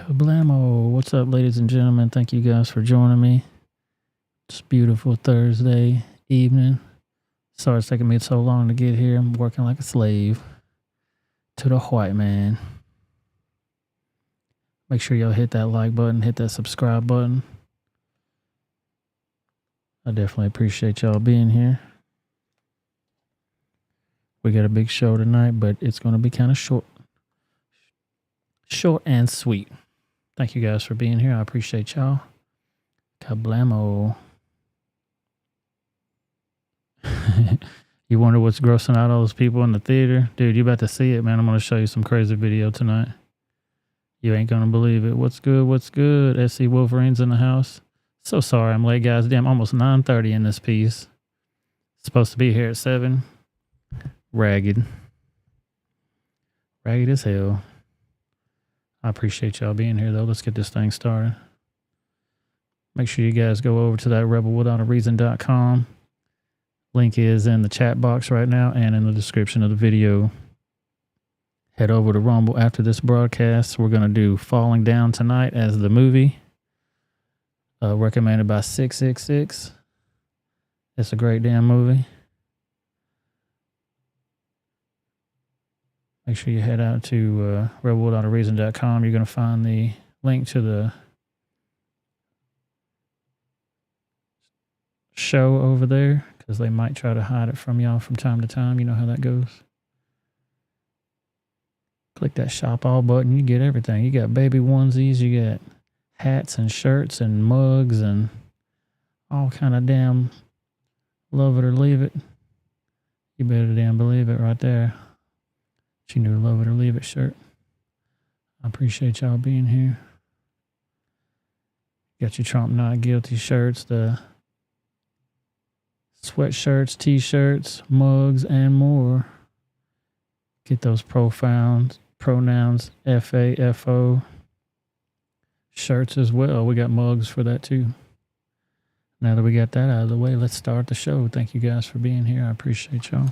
Kablamo. What's up, ladies and gentlemen? Thank you guys for joining me. It's beautiful Thursday evening. Sorry it's taking me so long to get here. I'm working like a slave to the white man. Make sure y'all hit that like button, hit that subscribe button. I definitely appreciate y'all being here. We got a big show tonight, but it's going to be kind of short and sweet. Thank you guys for being here. I appreciate y'all. Kablamo. You wonder what's grossing out all those people in the theater? Dude, you about to see it, man. I'm going to show you some crazy video tonight. You ain't going to believe it. What's good? What's good? SC Wolverine's in the house. So sorry I'm late, guys. Damn, almost 9:30 in this piece. Supposed to be here at 7. Ragged. Ragged as hell. I appreciate y'all being here, though. Let's get this thing started. Make sure you guys go over to that Rebelwithoutareason.com. Link is in the chat box right now and in the description of the video. Head over to Rumble after this broadcast. We're going to do Falling Down tonight as the movie. Recommended by 666. It's a great damn movie. Make sure you head out to rebelwithoutareason.com. You're going to find the link to the show over there, because they might try to hide it from y'all from time to time. You know how that goes. Click that shop all button. You get everything. You got baby onesies. You got hats and shirts and mugs and all kind of damn love it or leave it. You better damn believe it right there. She knew love it or leave it shirt. I appreciate y'all being here. Got your Trump Not Guilty shirts, the sweatshirts, t-shirts, mugs, and more. Get those pronouns, FAFO shirts as well. We got mugs for that too. Now that we got that out of the way, let's start the show. Thank you guys for being here. I appreciate y'all.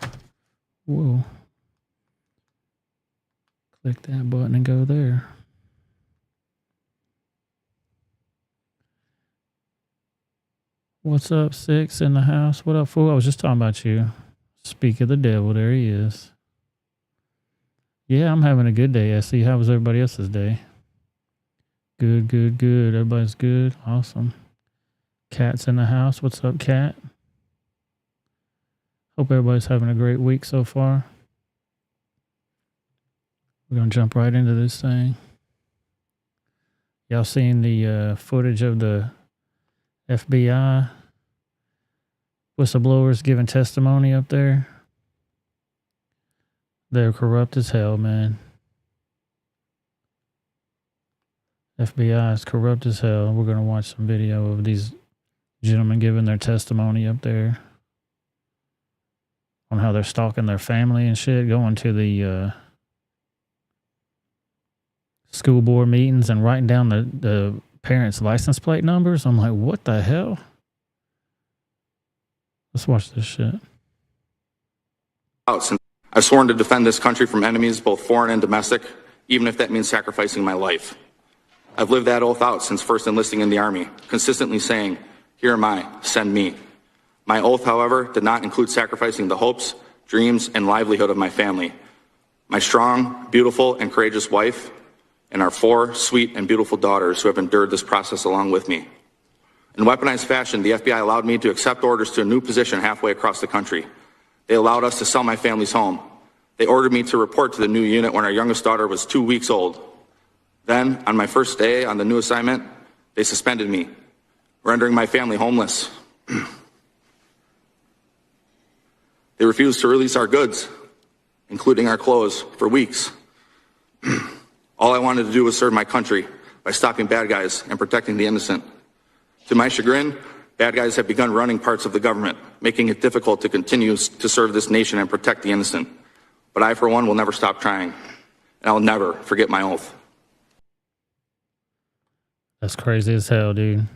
Whoa. Click that button and go there. What's up, Six in the house? What up, fool? I was just talking about you. Speak of the devil, there he is. Yeah, I'm having a good day, SC. How was everybody else's day? Good, good, good. Everybody's good. Awesome. Cat's in the house. What's up, Cat? Hope everybody's having a great week so far. We're going to jump right into this thing. Y'all seen the footage of the FBI whistleblowers giving testimony up there? They're corrupt as hell, man. FBI is corrupt as hell. We're going to watch some video of these gentlemen giving their testimony up there on how they're stalking their family and shit, going to the school board meetings and writing down the parents' license plate numbers. I'm like, what the hell? Let's watch this shit. I've sworn to defend this country from enemies, both foreign and domestic, even if that means sacrificing my life. I've lived that oath out since first enlisting in the Army, consistently saying, "Here am I, send me." My oath, however, did not include sacrificing the hopes, dreams, and livelihood of my family, my strong, beautiful, and courageous wife, and our 4 sweet and beautiful daughters who have endured this process along with me. In weaponized fashion, the FBI allowed me to accept orders to a new position halfway across the country. They allowed us to sell my family's home. They ordered me to report to the new unit when our youngest daughter was 2 weeks old. Then, on my first day on the new assignment, they suspended me, rendering my family homeless. They refused to release our goods, including our clothes, for weeks. All I wanted to do was serve my country by stopping bad guys and protecting the innocent. To my chagrin, bad guys have begun running parts of the government, making it difficult to continue to serve this nation and protect the innocent. But I, for one, will never stop trying, and I'll never forget my oath. That's crazy as hell, dude.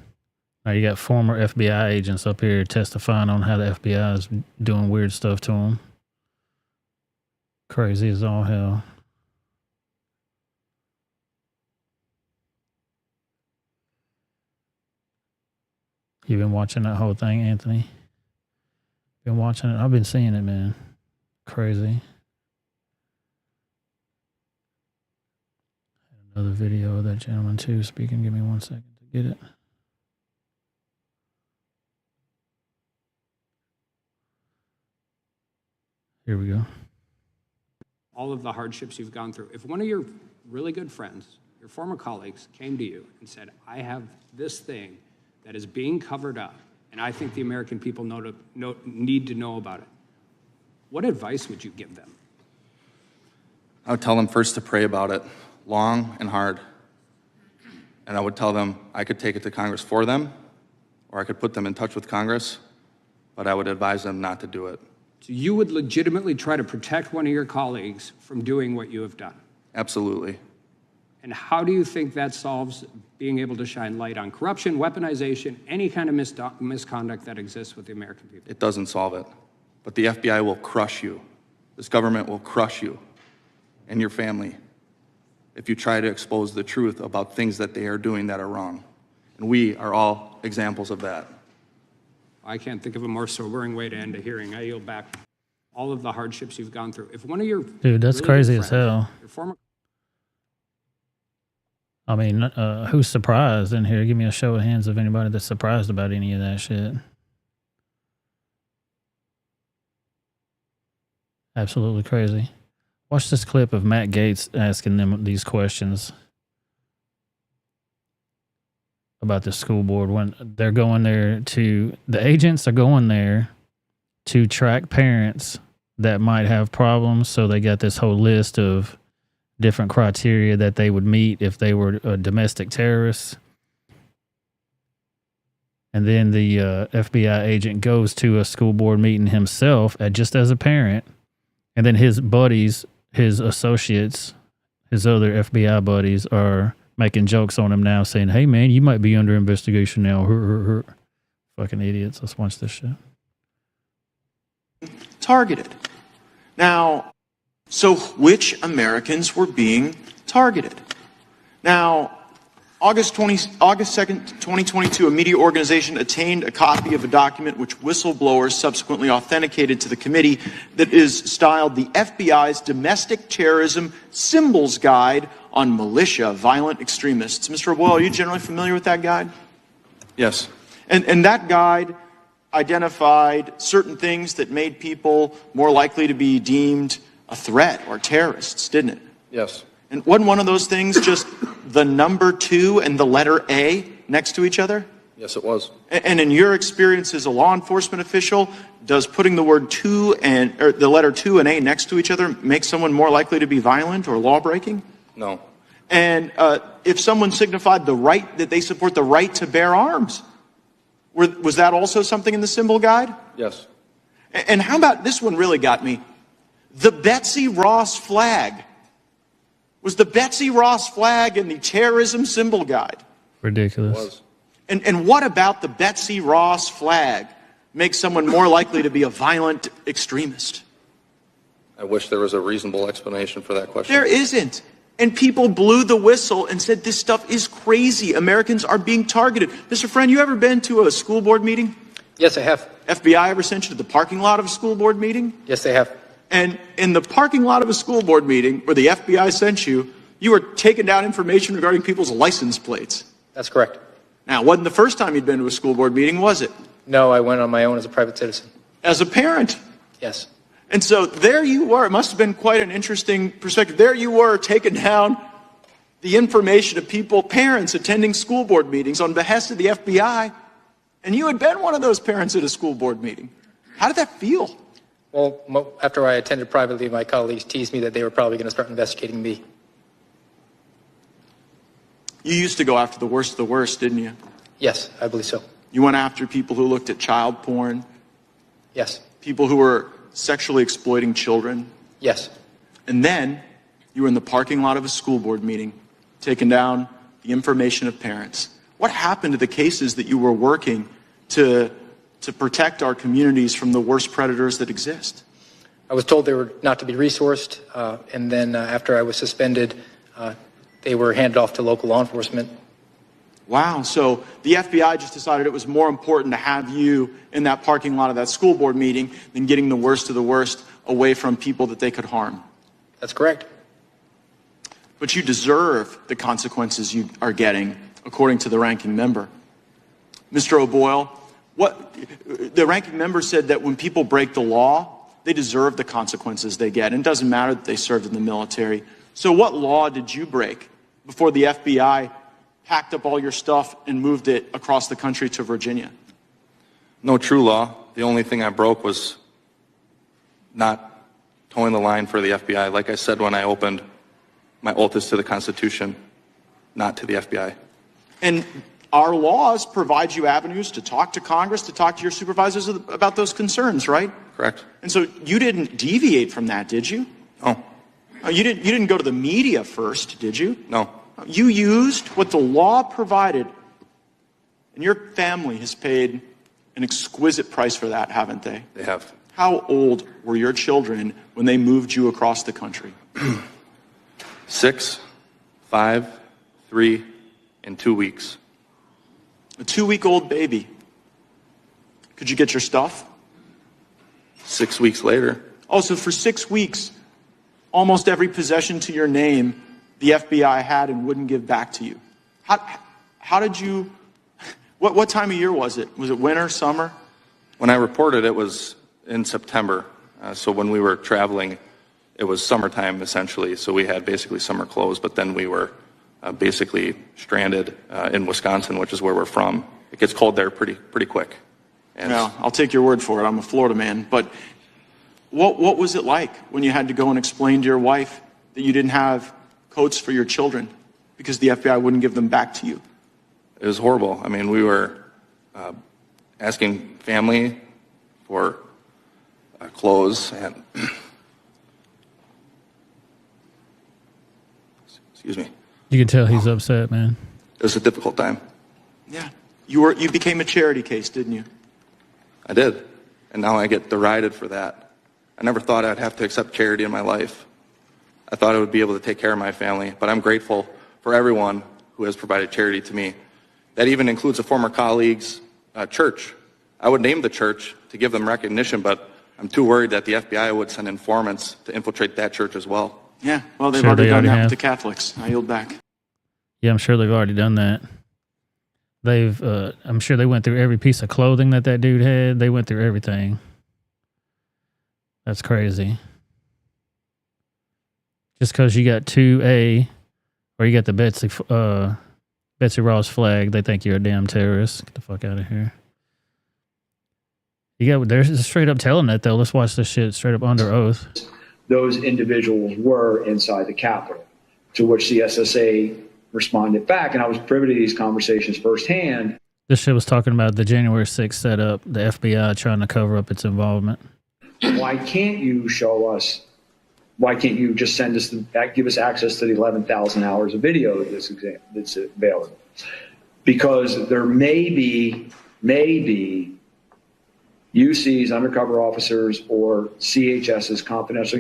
Now you got former FBI agents up here testifying on how the FBI is doing weird stuff to them. Crazy as all hell. You've been watching that whole thing, Anthony? Been watching it? I've been seeing it, man. Crazy. Another video of that gentleman too speaking. Give me 1 second to get it. Here we go. All of the hardships you've gone through. If one of your really good friends, your former colleagues, came to you and said, I have this thing that is being covered up, and I think the American people need to know about it, what advice would you give them? I would tell them first to pray about it, long and hard. And I would tell them I could take it to Congress for them, or I could put them in touch with Congress, but I would advise them not to do it. So you would legitimately try to protect one of your colleagues from doing what you have done? Absolutely. And how do you think that solves being able to shine light on corruption, weaponization, any kind of misconduct that exists with the American people? It doesn't solve it. But the FBI will crush you. This government will crush you and your family if you try to expose the truth about things that they are doing that are wrong. And we are all examples of that. I can't think of a more sobering way to end a hearing. I yield back. All of the hardships you've gone through. If one of your Dude, that's really crazy good as friends, hell. your former I mean, who's surprised in here? Give me a show of hands of anybody that's surprised about any of that shit. Absolutely crazy. Watch this clip of Matt Gaetz asking them these questions about the school board when they're going there to, the agents are going there to track parents that might have problems. So they got this whole list of different criteria that they would meet if they were domestic terrorists. And then the FBI agent goes to a school board meeting himself just as a parent. And then his buddies, his associates, his other FBI buddies are making jokes on him now saying, hey, man, you might be under investigation now. Fucking idiots. Let's watch this shit. Targeted. Now, so which Americans were being targeted? Now, August 2nd, 2022, a media organization obtained a copy of a document which whistleblowers subsequently authenticated to the committee that is styled the FBI's Domestic Terrorism Symbols Guide on Militia Violent Extremists. Mr. Boyle, are you generally familiar with that guide? Yes. And that guide identified certain things that made people more likely to be deemed a threat or terrorists, didn't it? Yes. And wasn't one of those things just the number 2 and the letter A next to each other? Yes, it was. And in your experience as a law enforcement official, does putting the word 2 or the letter 2 and A next to each other make someone more likely to be violent or law-breaking? No. And if someone signified the right, that they support the right to bear arms, was that also something in the symbol guide? Yes. And how about, this one really got me, the Betsy Ross flag. Was the Betsy Ross flag in the terrorism symbol guide? Ridiculous. It was. And what about the Betsy Ross flag makes someone more likely to be a violent extremist? I wish there was a reasonable explanation for that question. There isn't. And people blew the whistle and said, this stuff is crazy. Americans are being targeted. Mr. Friend, you ever been to a school board meeting? Yes, I have. FBI ever sent you to the parking lot of a school board meeting? Yes, they have. And in the parking lot of a school board meeting where the FBI sent you, you were taking down information regarding people's license plates. That's correct. Now, it wasn't the first time you'd been to a school board meeting, was it? No, I went on my own as a private citizen. As a parent. Yes. And so there you were. It must have been quite an interesting perspective. There you were taking down the information of people, parents attending school board meetings on behest of the FBI. And you had been one of those parents at a school board meeting. How did that feel? Well, after I attended privately, my colleagues teased me that they were probably going to start investigating me. You used to go after the worst of the worst, didn't you? Yes, I believe so. You went after people who looked at child porn, Yes. people who were sexually exploiting children. Yes. And then you were in the parking lot of a school board meeting, taking down the information of parents. What happened to the cases that you were working to protect our communities from the worst predators that exist? I was told they were not to be resourced, and then after I was suspended, they were handed off to local law enforcement. Wow. So the FBI just decided it was more important to have you in that parking lot of that school board meeting than getting the worst of the worst away from people that they could harm. That's correct. But you deserve the consequences you are getting, according to the ranking member. Mr. O'Boyle, the ranking member said that when people break the law, they deserve the consequences they get. And it doesn't matter that they served in the military. So what law did you break before the FBI packed up all your stuff and moved it across the country to Virginia? No true law. The only thing I broke was not towing the line for the FBI. Like I said when I opened, my oath is to the Constitution, not to the FBI. And our laws provide you avenues to talk to Congress, to talk to your supervisors about those concerns, right? Correct. And so you didn't deviate from that, did you? No. You didn't go to the media first, did you? No. You used what the law provided, and your family has paid an exquisite price for that, haven't they? They have. How old were your children when they moved you across the country? 6, 5, 3, and 2 weeks. A 2-week-old baby. Could you get your stuff? 6 weeks later. Also, for 6 weeks, almost every possession to your name the FBI had and wouldn't give back to you. How did you, what time of year was it? Was it winter, summer? When I reported, it was in September. So when we were traveling, it was summertime essentially. So we had basically summer clothes, but then we were basically stranded in Wisconsin, which is where we're from. It gets cold there pretty quick. And Well, I'll take your word for it. I'm a Florida man. But what was it like when you had to go and explain to your wife that you didn't have coats for your children because the FBI wouldn't give them back to you? It was horrible. I mean, we were asking family for clothes and excuse me. You can tell he's upset, man. It was a difficult time. Yeah. You became a charity case, didn't you? I did. And now I get derided for that. I never thought I'd have to accept charity in my life. I thought I would be able to take care of my family, but I'm grateful for everyone who has provided charity to me. That even includes a former colleague's church. I would name the church to give them recognition, but I'm too worried that the FBI would send informants to infiltrate that church as well. Yeah. Well, they've Sure, already they done already that have. with the Catholics. I yield back. Yeah, I'm sure they've already done that. I'm sure they went through every piece of clothing that dude had. They went through everything. That's crazy. Just because you got 2A or you got the Betsy Ross flag, they think you're a damn terrorist. Get the fuck out of here. They're straight up telling that though. Let's watch this shit straight up under oath. Those individuals were inside the Capitol, to which the SSA responded back. And I was privy to these conversations firsthand. This shit was talking about the January 6th setup, the FBI trying to cover up its involvement. Why can't you show us? Why can't you just send us, give us access to the 11,000 hours of video that's available? Because there may be UC's undercover officers or CHS's confidential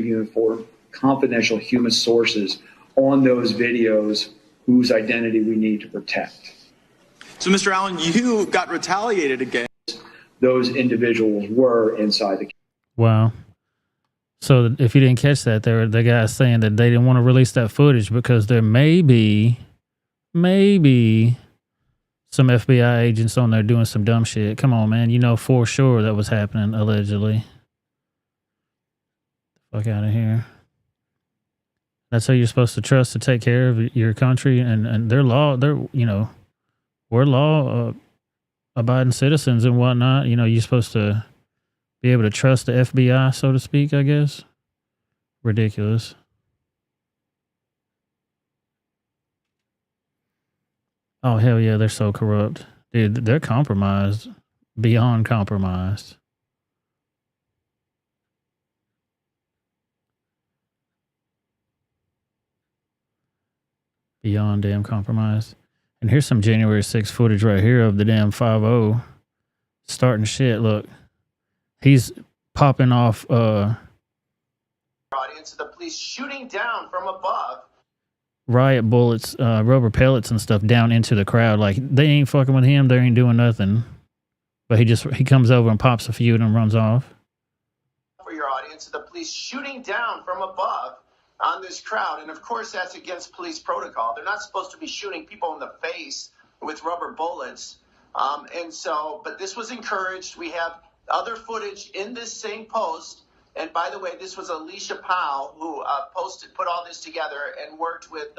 human sources on those videos whose identity we need to protect. So, Mr. Allen, you got retaliated against. Those individuals were inside the. Wow. So if you didn't catch that, the guys saying that they didn't want to release that footage because there may be some FBI agents on there doing some dumb shit. Come on, man. You know for sure that was happening, allegedly. Fuck out of here. That's who you're supposed to trust to take care of your country and we're law abiding citizens and whatnot. You know, you're supposed to be able to trust the FBI, so to speak, I guess. Ridiculous. Oh, hell yeah, they're so corrupt. Dude, they're compromised. Beyond compromised. Beyond damn compromised. And here's some January 6th footage right here of the damn 5-0 starting shit. Look, he's popping off. Audience of the police shooting down from above. riot bullets, rubber pellets and stuff down into the crowd. Like, they ain't fucking with him. They ain't doing nothing. But he comes over and pops a few and runs off. For your audience, the police shooting down from above on this crowd. And of course, that's against police protocol. They're not supposed to be shooting people in the face with rubber bullets. But this was encouraged. We have other footage in this same post. And by the way, this was Alicia Powell who put all this together and worked with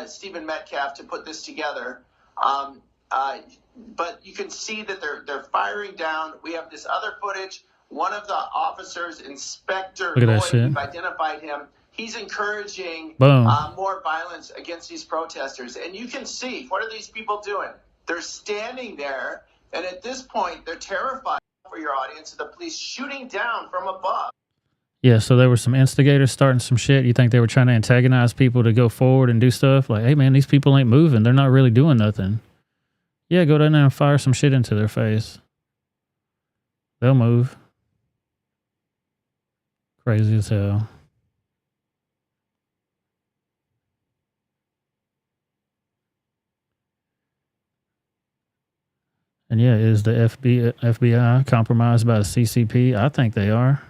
Stephen Metcalf to put this together. But you can see that they're firing down. We have this other footage. One of the officers, Inspector Lloyd, we've identified him. He's encouraging more violence against these protesters. And you can see, what are these people doing? They're standing there, and at this point, they're terrified. For your audience, the police shooting down from above. Yeah, so there were some instigators starting some shit. You think they were trying to antagonize people to go forward and do stuff? Like, hey, man, these people ain't moving. They're not really doing nothing. Yeah, go down there and fire some shit into their face. They'll move. Crazy as hell. And yeah, is the FBI compromised by the CCP? I think they are.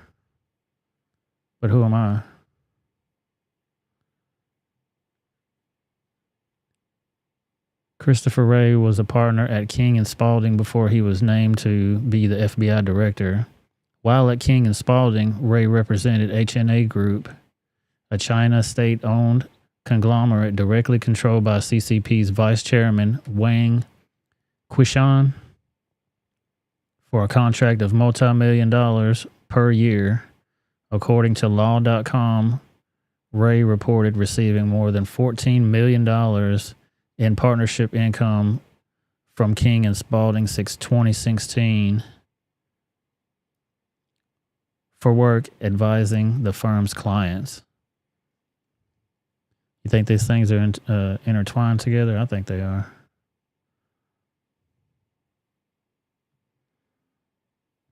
But who am I? Christopher Wray was a partner at King and Spalding before he was named to be the FBI director. While at King and Spalding, Wray represented HNA Group, a China state-owned conglomerate directly controlled by CCP's vice chairman, Wang Qishan, for a contract of multi-million dollars per year. According to Law.com, Wray reported receiving more than $14 million in partnership income from King and Spalding since 2016 for work advising the firm's clients. You think these things are intertwined together? I think they are.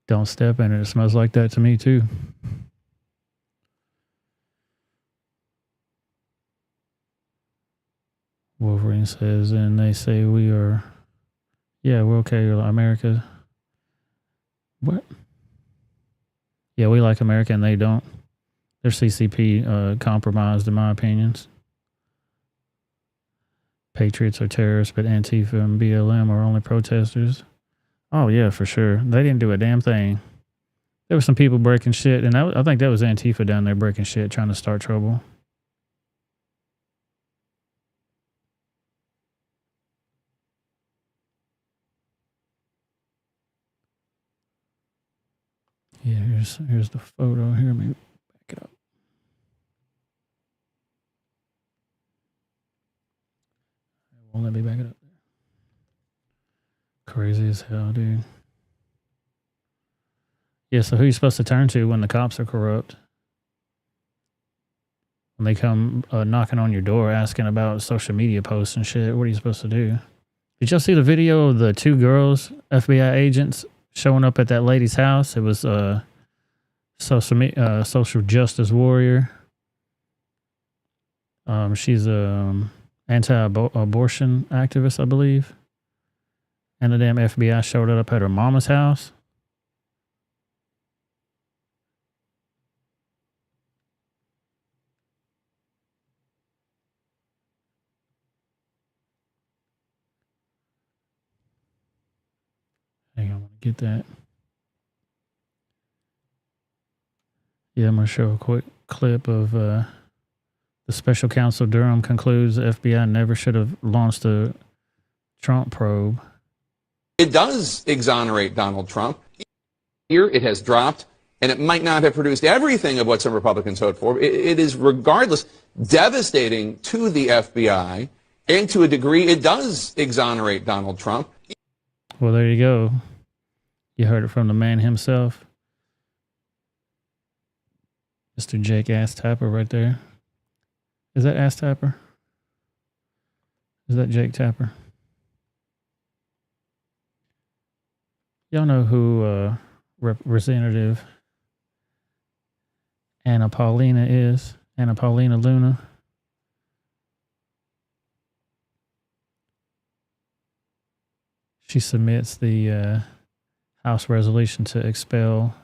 Don't step in it. It smells like that to me, too. Wolverine says, and they say we are, yeah, we're okay. America. What? Yeah, we like America and they don't. They're CCP compromised, in my opinions. Patriots are terrorists, but Antifa and BLM are only protesters. Oh, yeah, for sure. They didn't do a damn thing. There were some people breaking shit, and I think that was Antifa down there breaking shit, trying to start trouble. Yeah, here's the photo here. Maybe back it up. It won't let me back it up. Crazy as hell, dude. Yeah, so who are you supposed to turn to when the cops are corrupt? When they come knocking on your door asking about social media posts and shit, what are you supposed to do? Did y'all see the video of the two girls, FBI agents, showing up at that lady's house? It was social justice warrior. She's a anti-abortion activist, I believe. And the damn FBI showed up at her mama's house. Hang on, I want to get that. Yeah, I'm going to show a quick clip of the special counsel Durham concludes the FBI never should have launched a Trump probe. It does exonerate Donald Trump. Here it has dropped, and it might not have produced everything of what some Republicans hoped for. It is, regardless, devastating to the FBI, and to a degree, it does exonerate Donald Trump. Well, there you go. You heard it from the man himself. Mr. Jake Ass Tapper right there. Is that Ass Tapper? Is that Jake Tapper? Y'all know who Representative Anna Paulina is? Anna Paulina Luna. She submits the House resolution to expel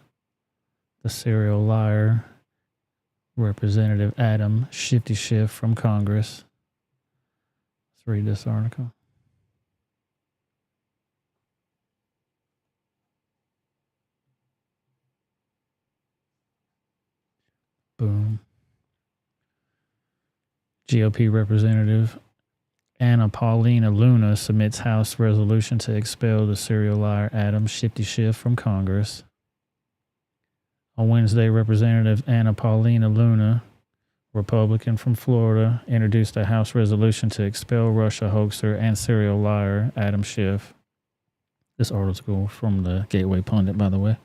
the serial liar, Representative Adam Shifty Schiff, from Congress. Let's read this article. Boom. GOP Representative Anna Paulina Luna submits House resolution to expel the serial liar Adam Shifty Schiff from Congress. On Wednesday, Representative Anna Paulina Luna, Republican from Florida, introduced a House resolution to expel Russia hoaxer and serial liar Adam Schiff. This article from the Gateway Pundit, by the way.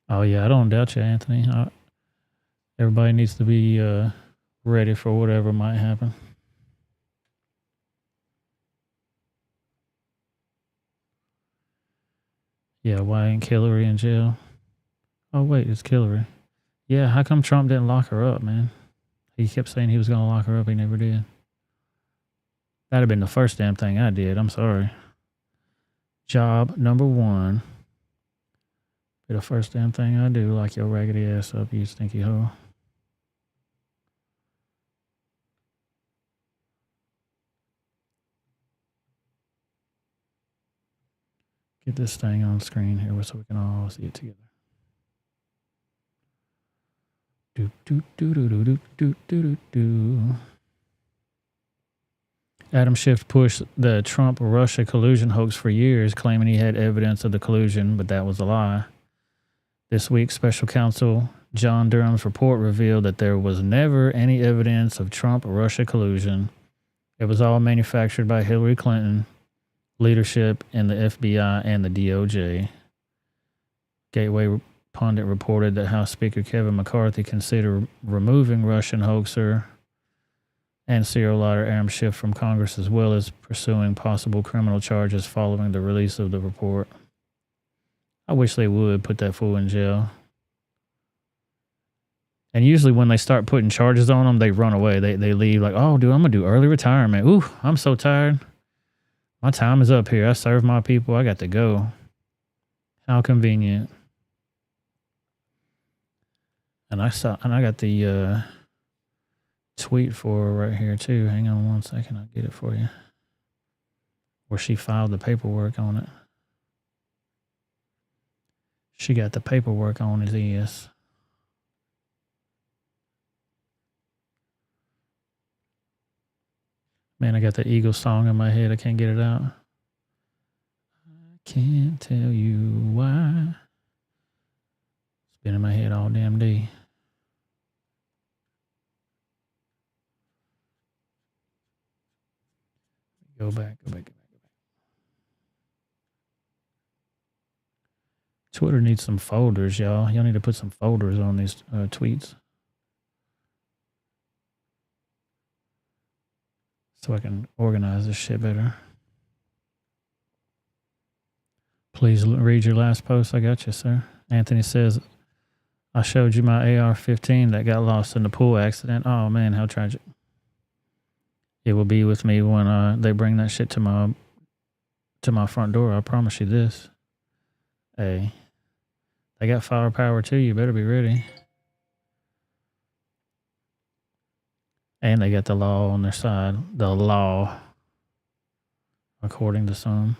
Oh, yeah, I don't doubt you, Anthony. Everybody needs to be ready for whatever might happen. Yeah, why ain't Hillary in jail? Oh, wait, it's Hillary. Yeah, how come Trump didn't lock her up, man? He kept saying he was going to lock her up. He never did. That'd have been the first damn thing I did. I'm sorry. Job number one. Be the first damn thing I do. Lock your raggedy ass up, you stinky hoe. Get this thing on screen here so we can all see it together. Do do do do do do do do do. Adam Schiff pushed the Trump-Russia collusion hoax for years, claiming he had evidence of the collusion, but that was a lie. This week, Special Counsel John Durham's report revealed that there was never any evidence of Trump-Russia collusion. It was all manufactured by Hillary Clinton leadership in the FBI and the DOJ. Gateway Pundit reported that House Speaker Kevin McCarthy considered removing Russian hoaxer and serial liar Adam Schiff from Congress, as well as pursuing possible criminal charges following the release of the report. I wish they would put that fool in jail. And usually when they start putting charges on them, they run away. They leave like, oh, dude, I'm going to do early retirement. Ooh, I'm so tired. My time is up here. I serve my people. I got to go. How convenient. And I got the tweet for her right here too. Hang on one second. I'll get it for you. Where she filed the paperwork on it. She got the paperwork on his ass. Man, I got the Eagle song in my head. I can't get it out. I can't tell you why. It's been in my head all damn day. Go back. Twitter needs some folders, y'all. Y'all need to put some folders on these tweets. So I can organize this shit better. Please read your last post. I got you, sir. Anthony says, I showed you my AR-15 that got lost in the pool accident. Oh, man, how tragic. It will be with me when they bring that shit to my front door. I promise you this. Hey, they got firepower too. You better be ready. And they got the law on their side. The law, according to some.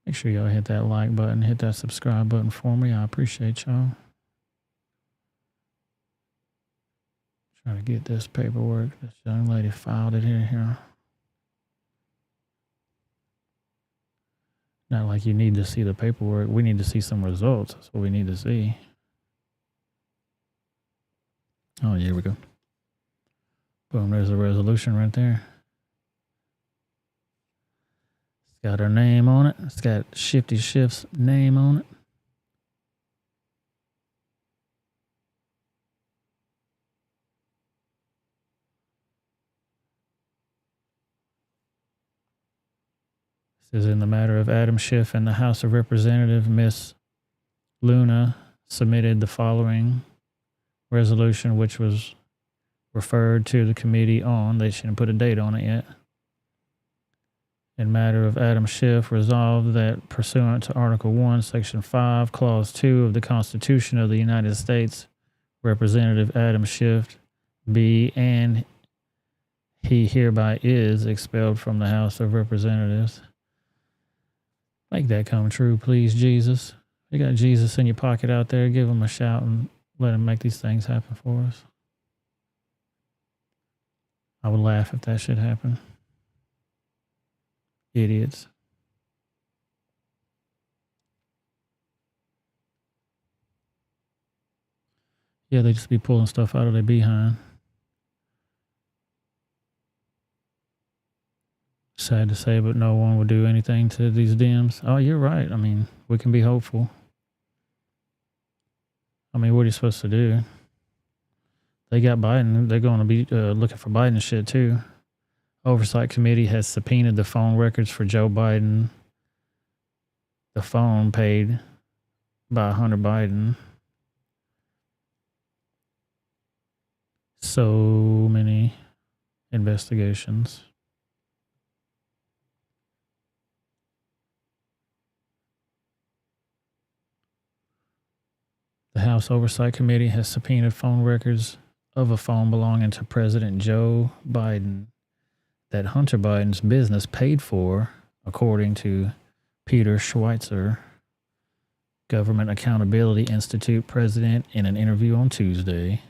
Make sure y'all hit that like button, hit that subscribe button for me. I appreciate y'all. Trying to get this paperwork. This young lady filed it here. Not like you need to see the paperwork. We need to see some results. That's what we need to see. Oh, here we go. Boom, there's a resolution right there. It's got her name on it. It's got Shifty Schiff's name on it. This is in the matter of Adam Schiff and the House of Representatives. Miss Luna submitted the following resolution, which was referred to the committee on. They shouldn't put a date on it yet. In matter of Adam Schiff, resolved that pursuant to Article 1, Section 5, Clause 2 of the Constitution of the United States, Representative Adam Schiff be and he hereby is expelled from the House of Representatives. Make that come true, please, Jesus. You got Jesus in your pocket out there. Give him a shout and let him make these things happen for us. I would laugh if that should happen. Idiots. Yeah, they just be pulling stuff out of their behind. Sad to say, but no one will do anything to these Dems. Oh, you're right. I mean, we can be hopeful. I mean, what are you supposed to do? They got Biden. They're going to be looking for Biden shit, too. Oversight Committee has subpoenaed the phone records for Joe Biden. The phone paid by Hunter Biden. So many investigations. The House Oversight Committee has subpoenaed phone records of a phone belonging to President Joe Biden that Hunter Biden's business paid for, according to Peter Schweitzer, Government Accountability Institute president, in an interview on Tuesday.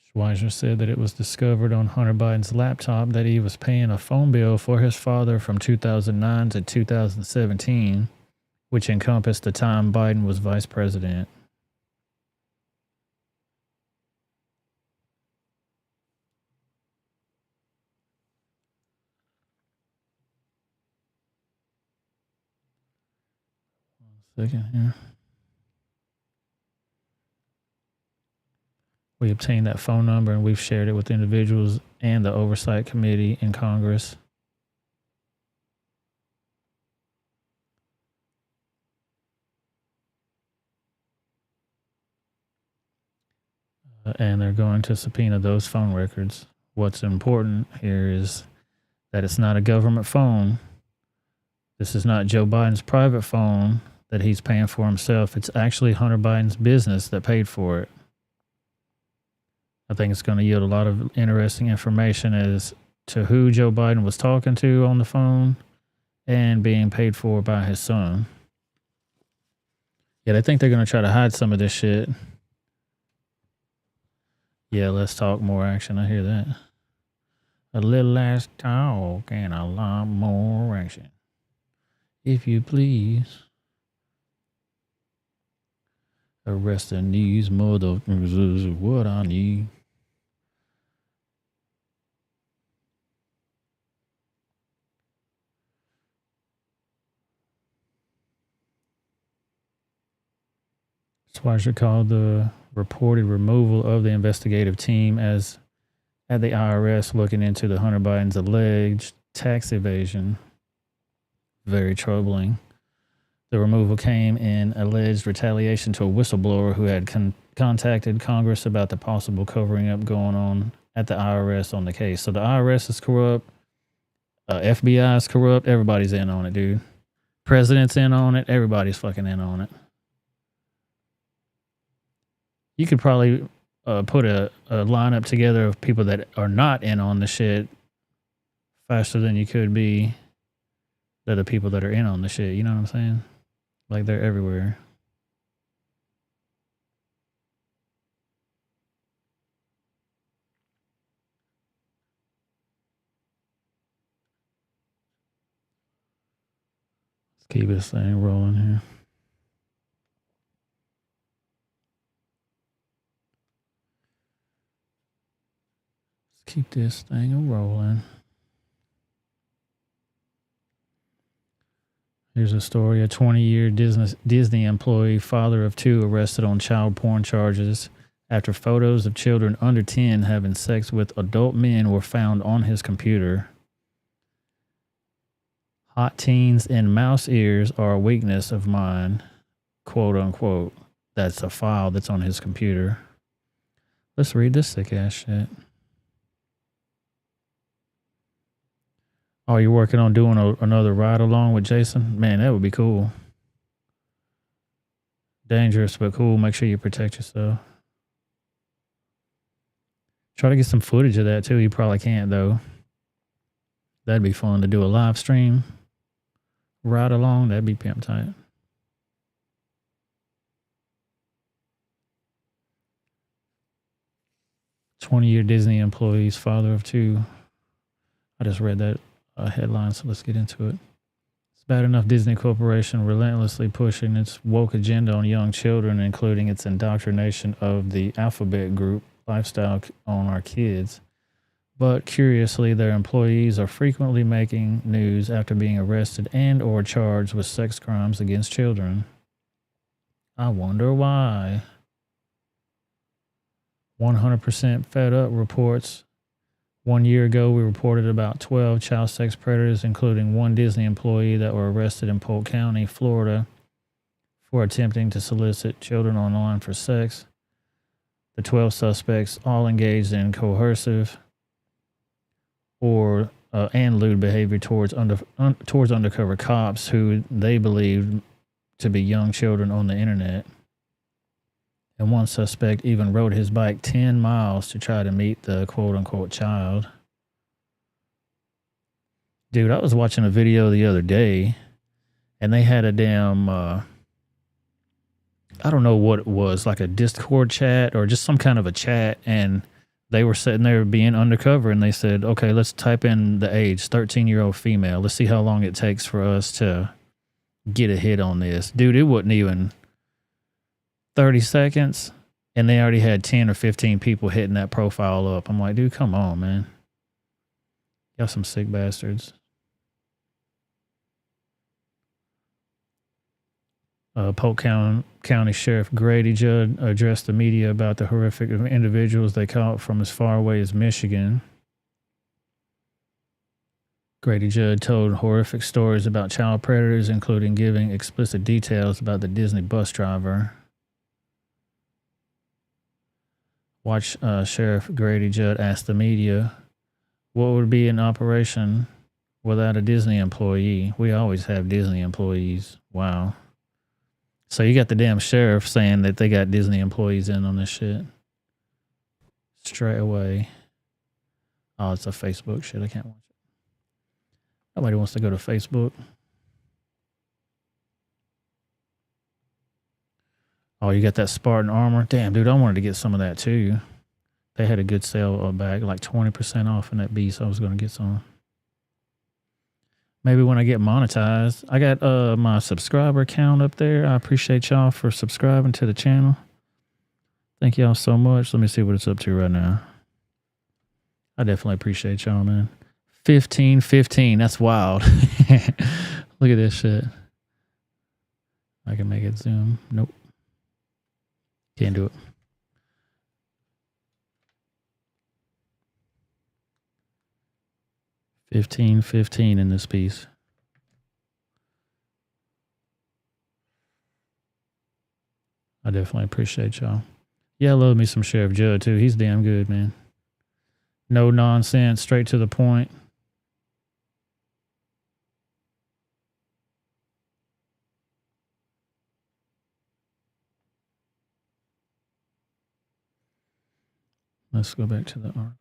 Schweitzer said that it was discovered on Hunter Biden's laptop that he was paying a phone bill for his father from 2009 to 2017, which encompassed the time Biden was vice president. Second here. We obtained that phone number and we've shared it with individuals and the Oversight Committee in Congress. And they're going to subpoena those phone records. What's important here is that it's not a government phone. This is not Joe Biden's private phone that he's paying for himself. It's actually Hunter Biden's business that paid for it. I think it's going to yield a lot of interesting information as to who Joe Biden was talking to on the phone and being paid for by his son. Yeah, they think they're going to try to hide some of this shit. Yeah, let's talk more action. I hear that. A little less talk and a lot more action. If you please. Arresting these motherfuckers is what I need. Schweitzer called the reported removal of the investigative team as at the IRS looking into the Hunter Biden's alleged tax evasion very troubling. The removal came in alleged retaliation to a whistleblower who had contacted Congress about the possible covering up going on at the IRS on the case. So the IRS is corrupt. FBI is corrupt. Everybody's in on it, dude. President's in on it. Everybody's fucking in on it. You could probably put a lineup together of people that are not in on the shit faster than you could be the people that are in on the shit. You know what I'm saying? Like, they're everywhere. Let's keep this thing rolling here. Let's keep this thing rolling. Here's a story. A 20-year Disney employee, father of two, arrested on child porn charges after photos of children under 10 having sex with adult men were found on his computer. Hot teens and mouse ears are a weakness of mine, quote unquote. That's a file that's on his computer. Let's read this sick ass shit. Oh, you're working on doing another ride along with Jason? Man, that would be cool. Dangerous, but cool. Make sure you protect yourself. Try to get some footage of that too. You probably can't though. That'd be fun to do a live stream. Ride along, that'd be pimp tight. "20-year Disney employees, father of two." I just read that headline, so let's get into it. It's bad enough Disney Corporation relentlessly pushing its woke agenda on young children, including its indoctrination of the alphabet group lifestyle on our kids. But curiously, their employees are frequently making news after being arrested and or charged with sex crimes against children. I wonder why. 100% Fed Up reports, 1 year ago, we reported about 12 child sex predators, including one Disney employee that were arrested in Polk County, Florida, for attempting to solicit children online for sex. The 12 suspects all engaged in coercive or and lewd behavior towards undercover cops who they believed to be young children on the internet. And one suspect even rode his bike 10 miles to try to meet the quote-unquote child. Dude, I was watching a video the other day, and they had a damn, I don't know what it was, like a Discord chat or just some kind of a chat, and they were sitting there being undercover, and they said, okay, let's type in the age, 13-year-old female. Let's see how long it takes for us to get a hit on this. Dude, it wasn't even 30 seconds, and they already had 10 or 15 people hitting that profile up. I'm like, dude, come on, man. Y'all some sick bastards. Polk County Sheriff Grady Judd addressed the media about the horrific individuals they caught from as far away as Michigan. Grady Judd told horrific stories about child predators, including giving explicit details about the Disney bus driver. Watch Sheriff Grady Judd ask the media, what would be an operation without a Disney employee? We always have Disney employees. Wow. So you got the damn sheriff saying that they got Disney employees in on this shit. Straight away. Oh, it's a Facebook shit. I can't watch it. Nobody wants to go to Facebook. Oh, you got that Spartan armor? Damn, dude, I wanted to get some of that too. They had a good sale back, like 20% off in that beast. I was going to get some. Maybe when I get monetized. I got my subscriber count up there. I appreciate y'all for subscribing to the channel. Thank y'all so much. Let me see what it's up to right now. I definitely appreciate y'all, man. 15. That's wild. Look at this shit. I can make it zoom. Nope. Can't do it. $15 in this piece. I definitely appreciate y'all. Yeah, I love me some Sheriff Judd too. He's damn good, man. No nonsense, straight to the point. Let's go back to the article.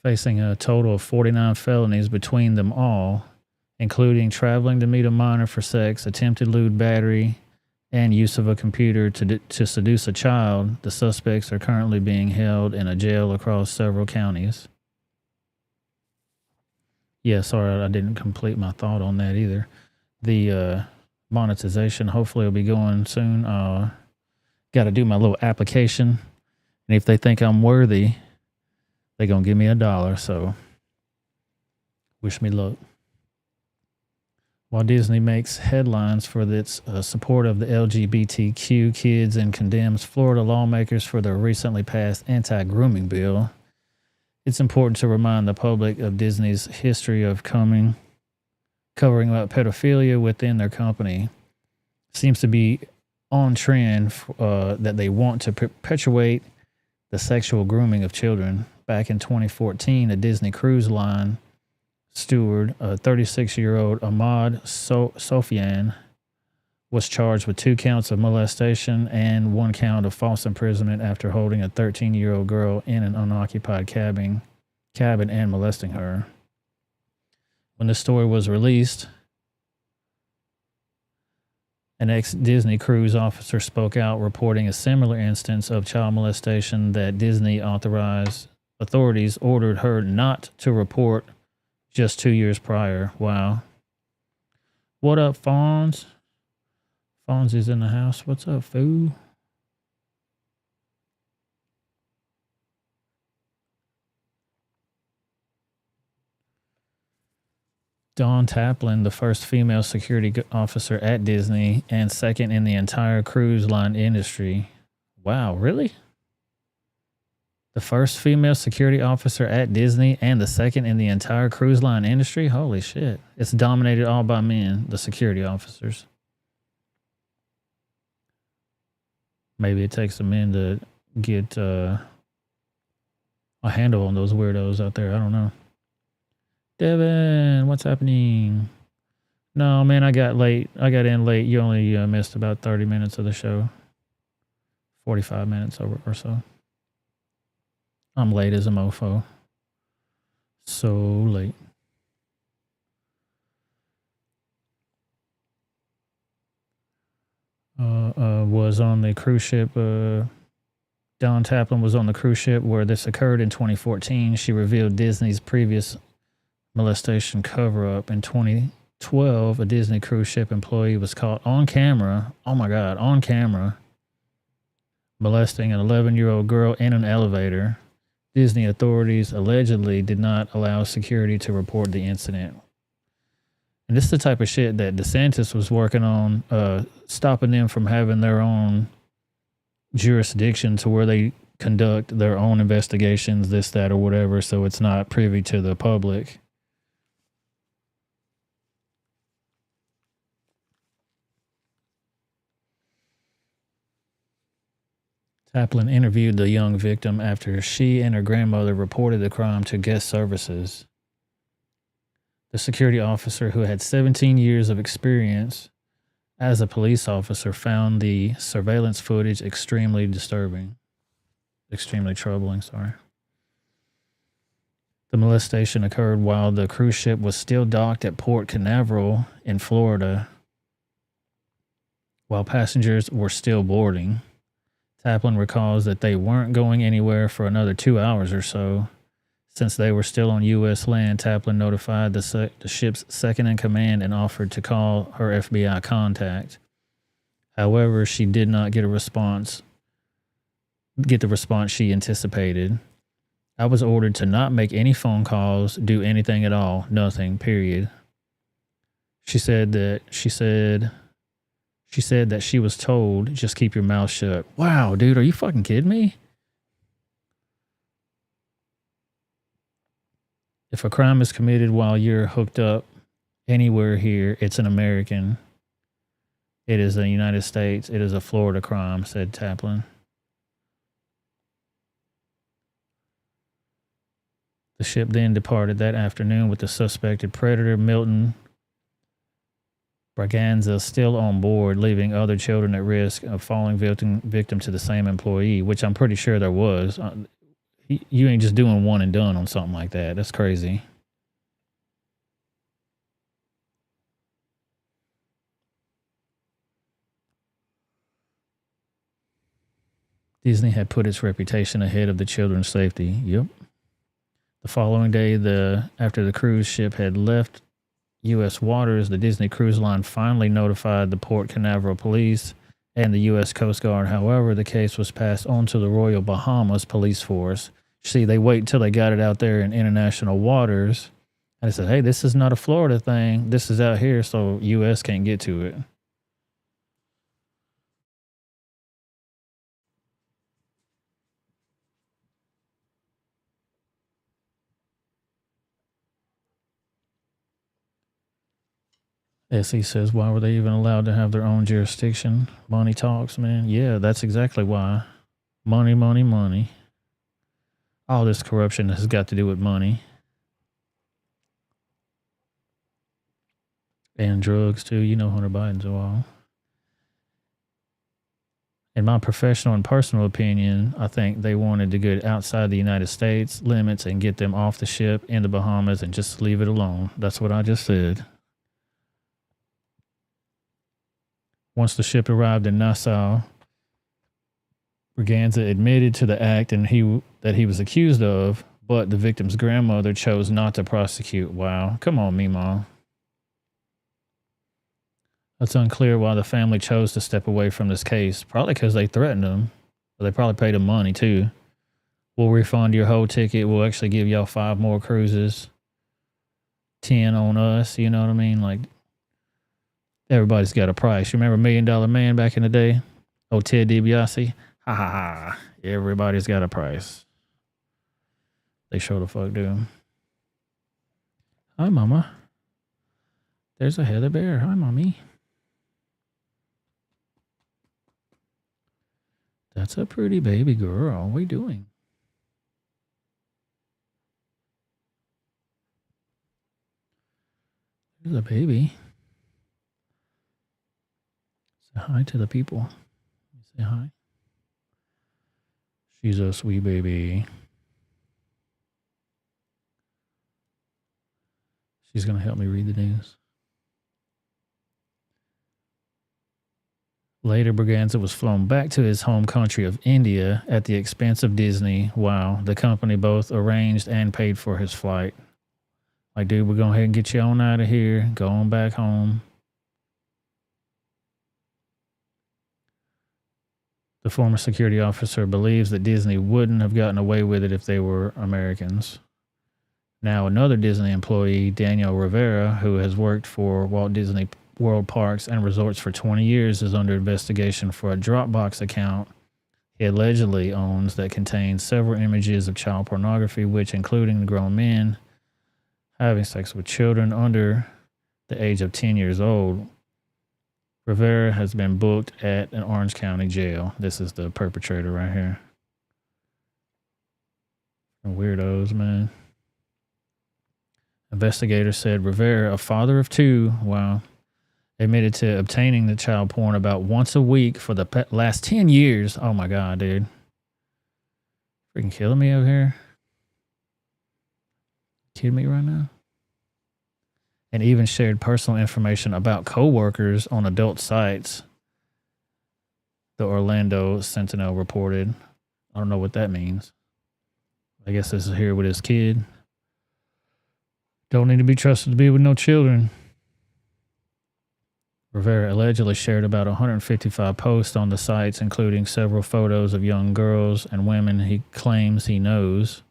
Facing a total of 49 felonies between them all, including traveling to meet a minor for sex, attempted lewd battery, and use of a computer to seduce a child. The suspects are currently being held in a jail across several counties. Yeah, sorry, I didn't complete my thought on that either. The monetization hopefully will be going soon. Got to do my little application, and if they think I'm worthy, they're going to give me $1, so wish me luck. While Disney makes headlines for its support of the LGBTQ kids and condemns Florida lawmakers for their recently passed anti-grooming bill, it's important to remind the public of Disney's history of covering up pedophilia within their company. Seems to be on trend that they want to perpetuate the sexual grooming of children. Back in 2014, a Disney Cruise Line steward, a 36-year-old Ahmad Sofian, was charged with 2 counts of molestation and 1 count of false imprisonment after holding a 13-year-old girl in an unoccupied cabin and molesting her. When the story was released, an ex-Disney cruise officer spoke out, reporting a similar instance of child molestation that Disney authorities ordered her not to report just 2 years prior. Wow. What up, Fonz? Fonz is in the house. What's up, fool? Dawn Taplin, the first female security officer at Disney and second in the entire cruise line industry. Wow, really? The first female security officer at Disney and the second in the entire cruise line industry? Holy shit. It's dominated all by men, the security officers. Maybe it takes the men to get a handle on those weirdos out there. I don't know. Devin, what's happening? No, man, I got in late. You only missed about 30 minutes of the show. 45 minutes or so. I'm late as a mofo. So late. Was on the cruise ship. Dawn Taplin was on the cruise ship where this occurred in 2014. She revealed Disney's previous molestation cover-up. In 2012, a Disney cruise ship employee was caught on camera. Oh my God, on camera. Molesting an 11-year-old girl in an elevator. Disney authorities allegedly did not allow security to report the incident. And this is the type of shit that DeSantis was working on, stopping them from having their own jurisdiction to where they conduct their own investigations, this, that, or whatever, so it's not privy to the public. Taplin interviewed the young victim after she and her grandmother reported the crime to guest services. The security officer, who had 17 years of experience as a police officer, found the surveillance footage extremely disturbing. Extremely troubling, sorry. The molestation occurred while the cruise ship was still docked at Port Canaveral in Florida, while passengers were still boarding. Taplin recalls that they weren't going anywhere for another 2 hours or so. Since they were still on U.S. land, Taplin notified the ship's second-in-command and offered to call her FBI contact. However, she did not get the response she anticipated. I was ordered to not make any phone calls, do anything at all, nothing, period. She said that she was told, just keep your mouth shut. Wow, dude, are you fucking kidding me? If a crime is committed while you're hooked up anywhere here, it's an American. It is the United States. It is a Florida crime, said Taplin. The ship then departed that afternoon with the suspected predator, Milton Braganza, still on board, leaving other children at risk of falling victim to the same employee, which I'm pretty sure there was. You ain't just doing one and done on something like that. That's crazy. Disney had put its reputation ahead of the children's safety. Yep. The following day, after the cruise ship had left U.S. waters, the Disney Cruise Line finally notified the Port Canaveral police and the U.S. Coast Guard. However, the case was passed on to the Royal Bahamas Police Force. See, they wait until they got it out there in international waters, And I said, hey, this is not a Florida thing. This is out here, so U.S. can't get to it. SE says, why were they even allowed to have their own jurisdiction? Money talks, man. Yeah, that's exactly why. Money, money, money. All this corruption has got to do with money. And drugs, too. You know Hunter Biden's a while. In my professional and personal opinion, I think they wanted to get outside the United States limits and get them off the ship in the Bahamas and just leave it alone. That's what I just said. Once the ship arrived in Nassau, Braganza admitted to the act that he was accused of, but the victim's grandmother chose not to prosecute. Wow. Come on, Meemaw. It's unclear why the family chose to step away from this case. Probably because they threatened them. But they probably paid him money, too. We'll refund your whole ticket. We'll actually give y'all 5 more cruises. 10 on us. You know what I mean? Like, everybody's got a price. You remember $1 Million Man back in the day? Oh, Ted DiBiase? Ha ha ha. Everybody's got a price. They sure the fuck do. Hi, Mama. There's a Heather Bear. Hi, Mommy. That's a pretty baby girl. What are you doing? There's a baby. Say hi to the people. Say hi. She's a sweet baby. She's going to help me read the news. Later, Braganza was flown back to his home country of India at the expense of Disney. Wow, the company both arranged and paid for his flight. Like, dude, we're going to go ahead and get you on out of here. Go on back home. The former security officer believes that Disney wouldn't have gotten away with it if they were Americans. Now, another Disney employee, Daniel Rivera, who has worked for Walt Disney World Parks and Resorts for 20 years, is under investigation for a Dropbox account he allegedly owns that contains several images of child pornography, which including grown men having sex with children under the age of 10 years old. Rivera has been booked at an Orange County jail. This is the perpetrator right here. Weirdos, man. Investigators said Rivera, a father of 2, wow, admitted to obtaining the child porn about once a week for the last 10 years. Oh my God, dude. Freaking killing me over here. Kidding me right now? And even shared personal information about coworkers on adult sites. The Orlando Sentinel reported. I don't know what that means. I guess this is here with his kid. Don't need to be trusted to be with no children. Rivera allegedly shared about 155 posts on the sites, including several photos of young girls and women he claims he knows.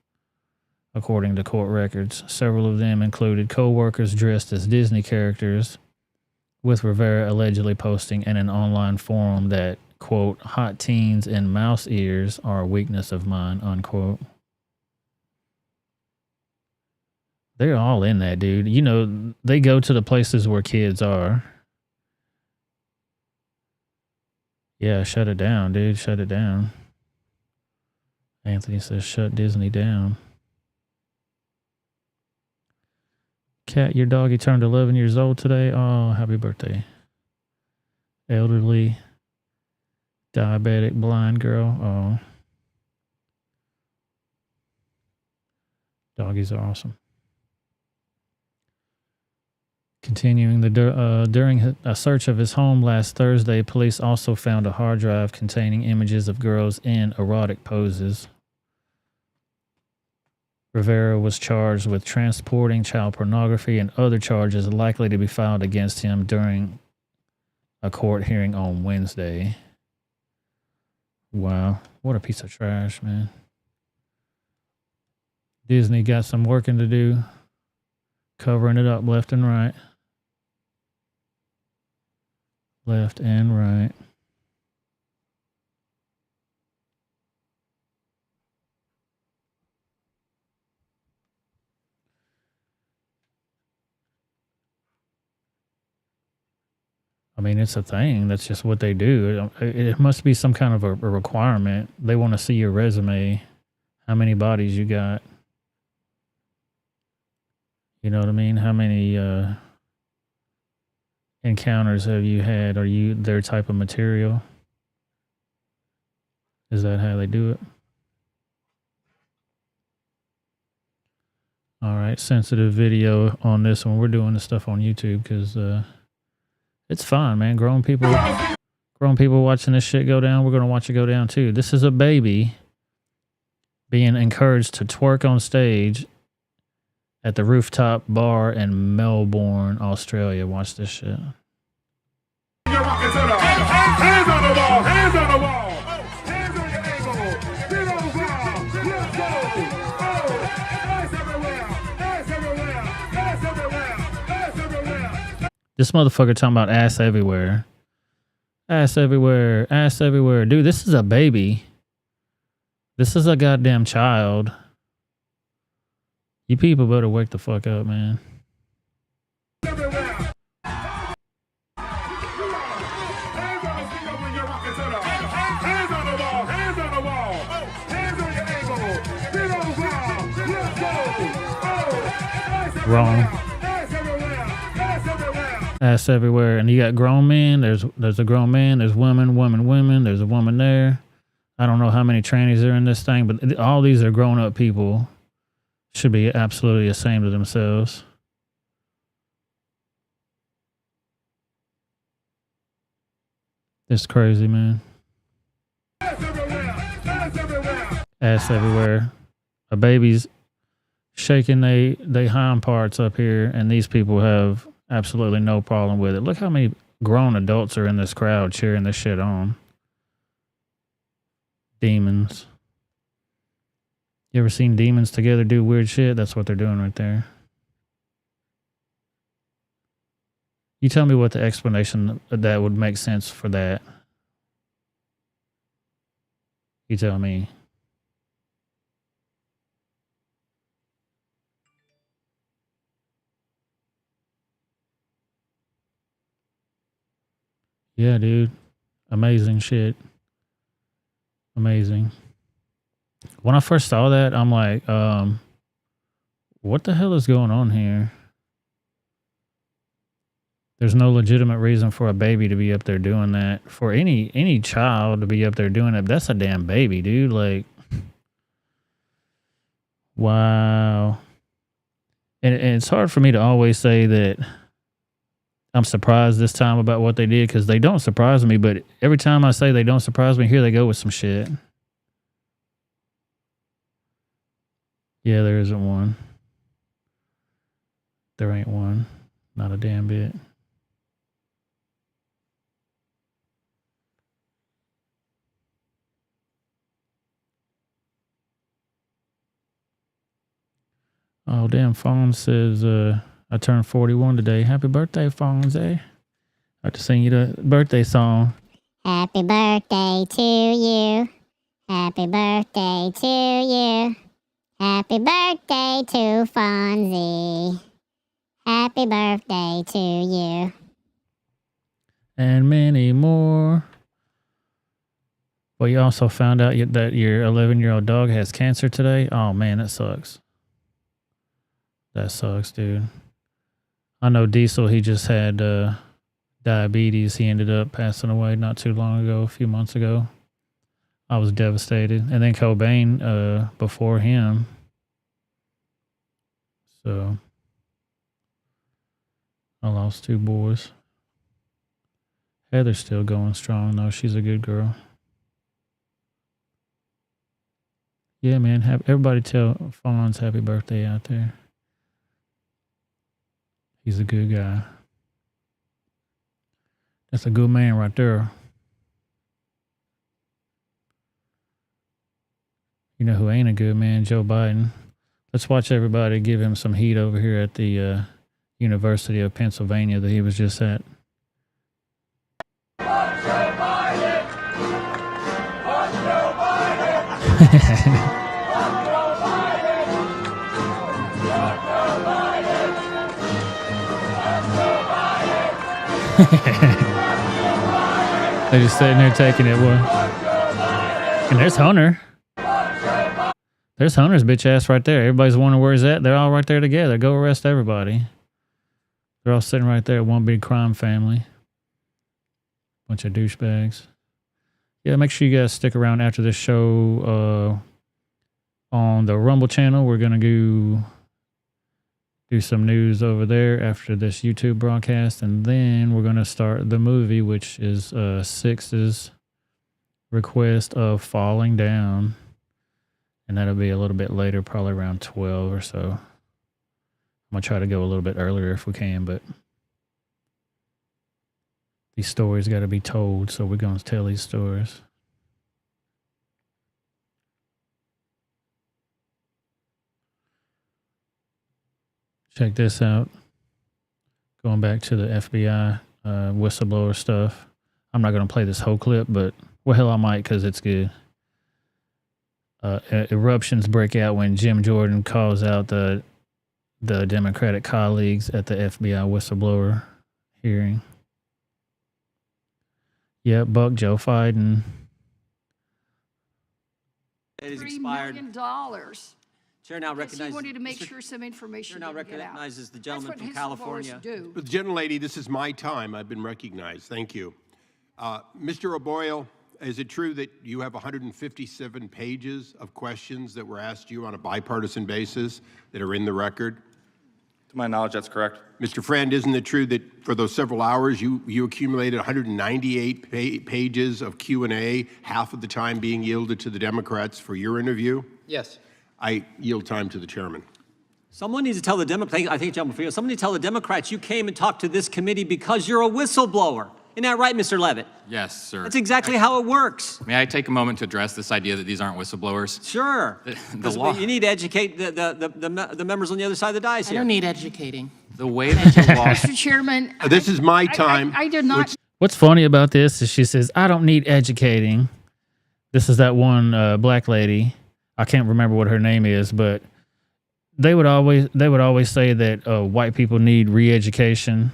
According to court records, several of them included co-workers dressed as Disney characters, with Rivera allegedly posting in an online forum that, quote, hot teens and mouse ears are a weakness of mine, unquote. They're all in that, dude. You know, they go to the places where kids are. Yeah, shut it down, dude. Shut it down. Anthony says, shut Disney down. Cat, your doggy turned 11 years old today. Oh, happy birthday. Elderly, diabetic, blind girl. Oh. Doggies are awesome. Continuing, during a search of his home last Thursday, police also found a hard drive containing images of girls in erotic poses. Rivera was charged with transporting child pornography and other charges likely to be filed against him during a court hearing on Wednesday. Wow, what a piece of trash, man. Disney got some working to do. Covering it up left and right. Left and right. I mean, it's a thing. That's just what they do. It must be some kind of a requirement. They want to see your resume, how many bodies you got. You know what I mean? How many encounters have you had? Are you their type of material? Is that how they do it? All right, sensitive video on this one. We're doing this stuff on YouTube because it's fun, man. Grown people watching this shit go down. We're gonna watch it go down too. This is a baby being encouraged to twerk on stage at the rooftop bar in Melbourne, Australia. Watch this shit. Hands on the wall, hands on the wall. Hands on your ankle. Get on the ground. Let's go. Oh, ass everywhere. Ass everywhere. Ass everywhere. Ass everywhere. This motherfucker talking about ass everywhere. Ass everywhere. Ass everywhere. Dude, this is a baby. This is a goddamn child. You people better wake the fuck up, man. Wrong. Ass everywhere. And you got grown men. There's a grown man. There's women. There's a woman there. I don't know how many trannies are in this thing, but all these are grown up people. Should be absolutely ashamed of themselves. It's crazy, man. Ass everywhere. A baby's shaking they hind parts up here, and these people have absolutely no problem with it. Look how many grown adults are in this crowd cheering this shit on. Demons. You ever seen demons together do weird shit? That's what they're doing right there. You tell me what the explanation that would make sense for that. You tell me. Yeah, dude. Amazing shit. Amazing. When I first saw that, I'm like, what the hell is going on here? There's no legitimate reason for a baby to be up there doing that. For any child to be up there doing it, that's a damn baby, dude. Like, wow. And it's hard for me to always say that I'm surprised this time about what they did, because they don't surprise me, but every time I say they don't surprise me, here they go with some shit. Yeah, there isn't one. There ain't one. Not a damn bit. Oh, damn. Fawn says, I turned 41 today. Happy birthday, Fonzie. I have to sing you the birthday song. Happy birthday to you. Happy birthday to you. Happy birthday to Fonzie. Happy birthday to you. And many more. Well, you also found out that your 11-year-old dog has cancer today. Oh, man, that sucks. That sucks, dude. I know Diesel, he just had diabetes. He ended up passing away not too long ago, a few months ago. I was devastated. And then Cobain before him. So I lost 2 boys. Heather's still going strong, though. She's a good girl. Yeah, man. Everybody tell Fonz happy birthday out there. He's a good guy. That's a good man right there. You know who ain't a good man? Joe Biden. Let's watch everybody give him some heat over here at the University of Pennsylvania that he was just at. They're just sitting there taking it. And there's Hunter. There's Hunter's bitch ass right there. Everybody's wondering where he's at. They're all right there together. Go arrest everybody. They're all sitting right there. One big crime family. Bunch of douchebags. Yeah, make sure you guys stick around after this show on the Rumble channel. We're going to do some news over there after this YouTube broadcast. And then we're going to start the movie, which is Six's request of Falling Down. And that'll be a little bit later, probably around 12 or so. I'm going to try to go a little bit earlier if we can, but these stories got to be told, so we're going to tell these stories. Check this out. Going back to the FBI whistleblower stuff. I'm not going to play this whole clip, but well, hell, I might because it's good. Eruptions break out when Jim Jordan calls out the Democratic colleagues at the FBI whistleblower hearing. Yeah, Buck Joe Biden. It is $3 expired. million. Chair now recognizes. He wanted to make sure some information Chair now didn't get out. recognizes the gentleman That's from what California. whistleblowers do. The gentlelady, this is my time. I've been recognized. Thank you. Mr. O'Boyle, is it true that you have 157 pages of questions that were asked you on a bipartisan basis that are in the record? To my knowledge, that's correct. Mr. Friend, isn't it true that for those several hours you accumulated 198 pages of Q&A, half of the time being yielded to the Democrats for your interview? Yes. I yield time to the chairman. Someone needs to tell the Democrats, I think, gentleman, for you, someone needs to tell the Democrats you came and talked to this committee because you're a whistleblower. Isn't that right, Mr. Levitt? Yes, sir. That's exactly how it works. May I take a moment to address this idea that these aren't whistleblowers? Sure. The law. You need to educate the members on the other side of the dais I here. don't need educating. The way that the law. Mr. Chairman. This is my time. I did not. What's funny about this is she says, I don't need educating. This is that one black lady. I can't remember what her name is, but they would always say that white people need re-education,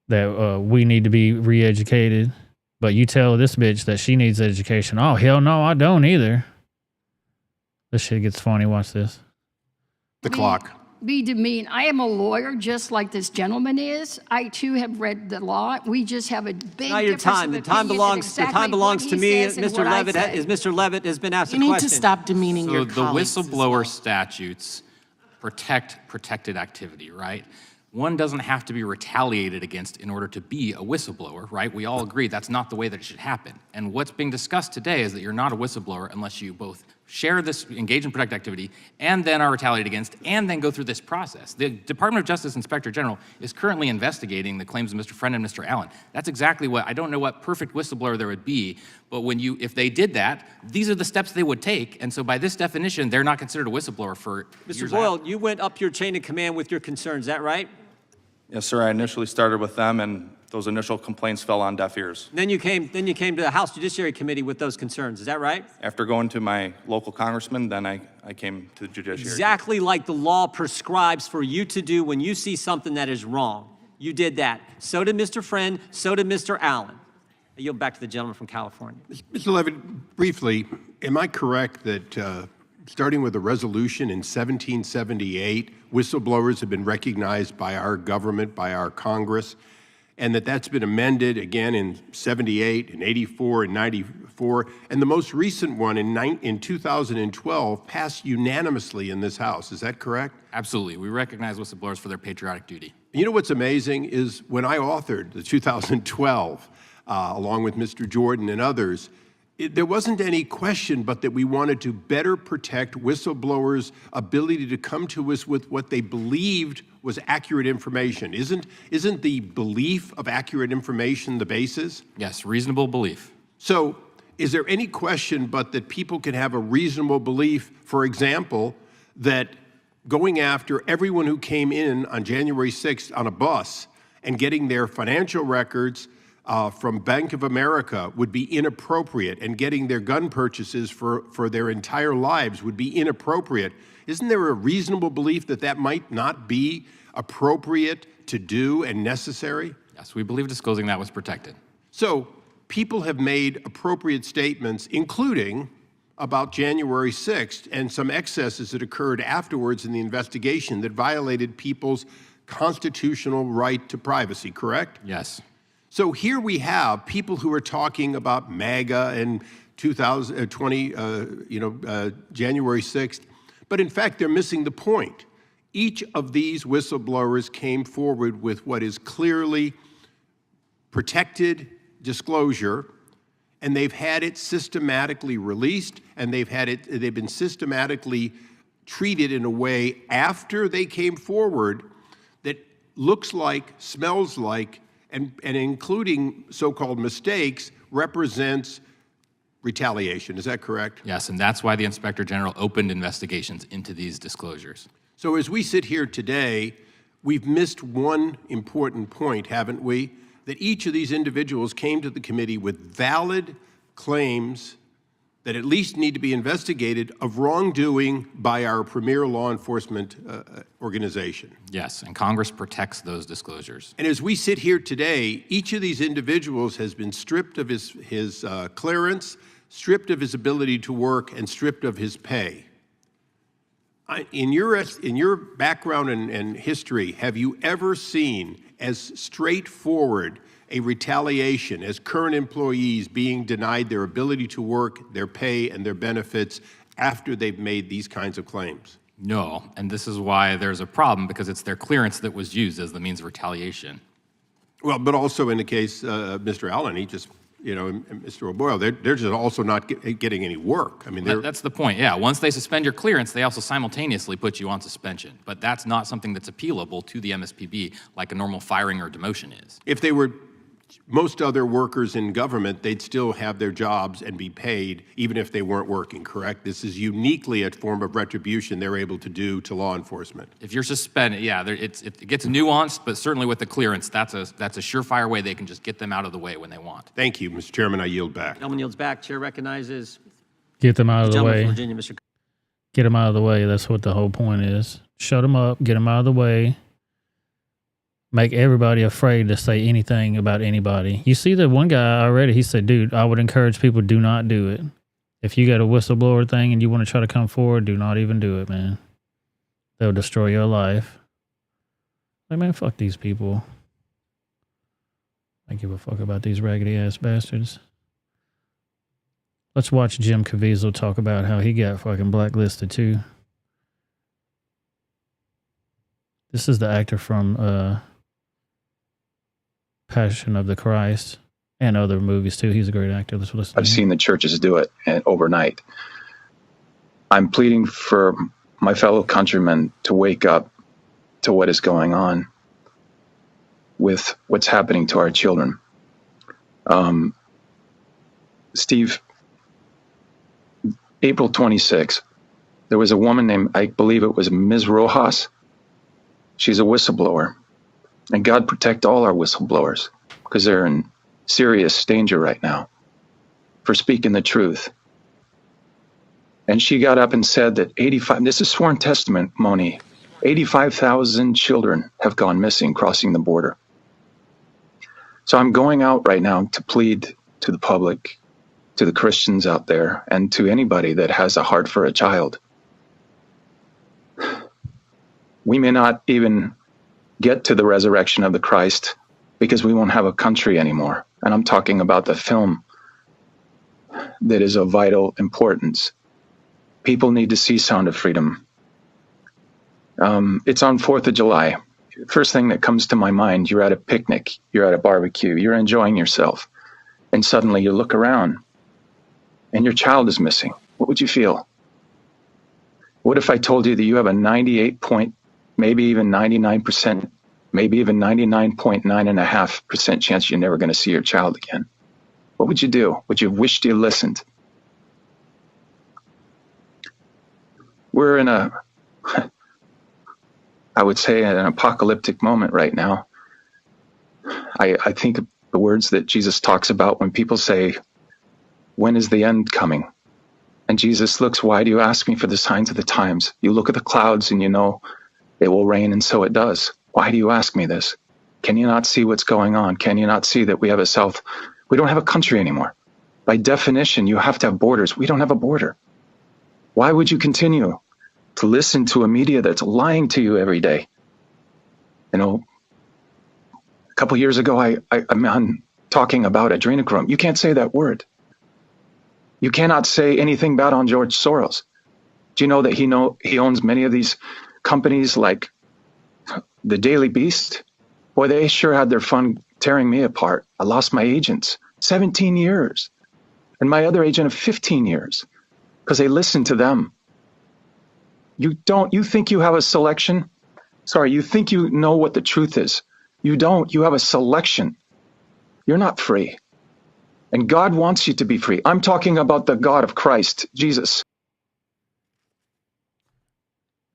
that we need to be re-educated. But you tell this bitch that she needs education. Oh, hell no, I don't either. This shit gets funny. Watch this. The clock. Be demean. I am a lawyer just like this gentleman is. I too have read the law. We just have a big Now your difference time. of The time opinion belongs. in exactly the time belongs what to he me. says and Mr. what I Levitt. say. Mr. Levitt has been asked You a need question. to stop demeaning So your the colleagues as whistleblower well. statutes protect protected activity, right? One doesn't have to be retaliated against in order to be a whistleblower, right? We all agree that's not the way that it should happen. And what's being discussed today is that you're not a whistleblower unless you both share this, engage in protected activity, and then are retaliated against, and then go through this process. The Department of Justice Inspector General is currently investigating the claims of Mr. Friend and Mr. Allen. That's exactly what, I don't know what perfect whistleblower there would be, but if they did that, these are the steps they would take, and so by this definition, they're not considered a whistleblower for Mr. years Boyle, after. you went up your chain of command with your concerns. Is that right? Yes, sir. I initially started with them, and those initial complaints fell on deaf ears. Then you came to the House Judiciary Committee with those concerns. Is that right? After going to my local congressman, then I came to the judiciary. Exactly like the law prescribes for you to do when you see something that is wrong. You did that. So did Mr. Friend. So did Mr. Allen. I yield back to the gentleman from California. Mr. Levitt, briefly, am I correct that starting with a resolution in 1778, whistleblowers have been recognized by our government, by our Congress, and that's been amended again in 78, and 84, and 94, and the most recent one in 2012 passed unanimously in this House. Is that correct? Absolutely. We recognize whistleblowers for their patriotic duty. You know what's amazing is when I authored the 2012, along with Mr. Jordan and others, there wasn't any question but that we wanted to better protect whistleblowers' ability to come to us with what they believed was accurate information. Isn't the belief of accurate information the basis? Yes, reasonable belief. So is there any question but that people can have a reasonable belief, for example, that going after everyone who came in on January 6th on a bus and getting their financial records from Bank of America would be inappropriate, and getting their gun purchases for their entire lives would be inappropriate? Isn't there a reasonable belief that that might not be appropriate to do and necessary? Yes, we believe disclosing that was protected. So people have made appropriate statements, including about January 6th and some excesses that occurred afterwards in the investigation that violated people's constitutional right to privacy, correct? Yes. So here we have people who are talking about MAGA and 2020, January 6th, but in fact, they're missing the point. Each of these whistleblowers came forward with what is clearly protected disclosure, and they've had it systematically released, and they've been systematically treated in a way after they came forward that looks like, smells like, and including so-called mistakes, represents retaliation. Is that correct? Yes, and that's why the Inspector General opened investigations into these disclosures. So as we sit here today, we've missed one important point, haven't we? That each of these individuals came to the committee with valid claims that at least need to be investigated of wrongdoing by our premier law enforcement organization. Yes, and Congress protects those disclosures. And as we sit here today, each of these individuals has been stripped of his clearance, stripped of his ability to work, and stripped of his pay. In your background and history, have you ever seen as straightforward a retaliation as current employees being denied their ability to work, their pay, and their benefits after they've made these kinds of claims? No, and this is why there's a problem, because it's their clearance that was used as the means of retaliation. Well, but also in the case of Mr. Allen, he just, and Mr. O'Boyle, they're just also not getting any work. I mean, that's the point, yeah. Once they suspend your clearance, they also simultaneously put you on suspension. But that's not something that's appealable to the MSPB like a normal firing or demotion is. If they were most other workers in government, they'd still have their jobs and be paid even if they weren't working, correct? This is uniquely a form of retribution they're able to do to law enforcement. If you're suspended, yeah, it gets nuanced, but certainly with the clearance, that's a surefire way they can just get them out of the way when they want. Thank you, Mr. Chairman. I yield back. Gentleman yields back. Chair recognizes. Get them out of the way. Virginia, Mr. Get them out of the way. That's what the whole point is. Shut them up. Get them out of the way. Make everybody afraid to say anything about anybody. You see that one guy already, he said, dude, I would encourage people, do not do it. If you got a whistleblower thing and you want to try to come forward, do not even do it, man. They'll destroy your life. Like, man, fuck these people. I give a fuck about these raggedy ass bastards. Let's watch Jim Caviezel talk about how he got fucking blacklisted too. This is the actor from Passion of the Christ and other movies too. He's a great actor. Let's listen. I've seen the churches do it overnight. I'm pleading for my fellow countrymen to wake up to what is going on with what's happening to our children. Steve, April 26th, there was a woman named, I believe it was Ms. Rojas. She's a whistleblower. And God protect all our whistleblowers, because they're in serious danger right now for speaking the truth. And she got up and said that this is sworn testimony, 85,000 children have gone missing crossing the border. So I'm going out right now to plead to the public, to the Christians out there, and to anybody that has a heart for a child. We may not even get to the resurrection of the Christ because we won't have a country anymore. And I'm talking about the film that is of vital importance. People need to see Sound of Freedom. It's on 4th of July. First thing that comes to my mind, you're at a picnic, you're at a barbecue, you're enjoying yourself, and suddenly you look around and your child is missing. What would you feel? What if I told you that you have a 98 point, maybe even 99%, maybe even 99.9.5% chance you're never going to see your child again? What would you do? Would you have wished you listened? We're in I would say, an apocalyptic moment right now. I think of the words that Jesus talks about when people say, when is the end coming? And Jesus looks, why do you ask me for the signs of the times? You look at the clouds and you know it will rain, and so it does. Why do you ask me this? Can you not see what's going on? Can you not see that we don't have a country anymore? By definition, you have to have borders. We don't have a border. Why would you continue to listen to a media that's lying to you every day? You know, a couple years ago, I'm on talking about adrenochrome. You can't say that word. You cannot say anything bad on George Soros. Do you know that he owns many of these companies like the Daily Beast? Boy, they sure had their fun tearing me apart. I lost my agents, 17 years, and my other agent of 15 years, because they listened to them. You think you have a selection? Sorry, you think you know what the truth is. You don't. You have a selection. You're not free. And God wants you to be free. I'm talking about the God of Christ, Jesus.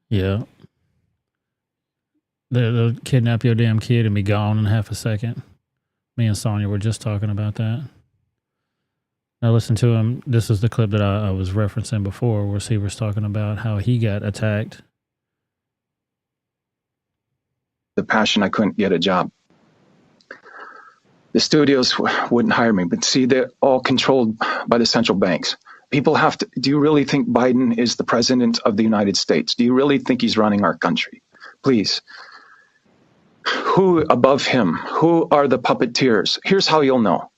Yeah. They'll kidnap your damn kid and be gone in half a second. Me and Sonia were just talking about that. Now listen to him. This is the clip that I was referencing before, where he was talking about how he got attacked. The passion, I couldn't get a job. The studios wouldn't hire me, but see, they're all controlled by the central banks. People have to, do you really think Biden is the president of the United States? Do you really think he's running our country? Please. Who above him? Who are the puppeteers? Here's how you'll know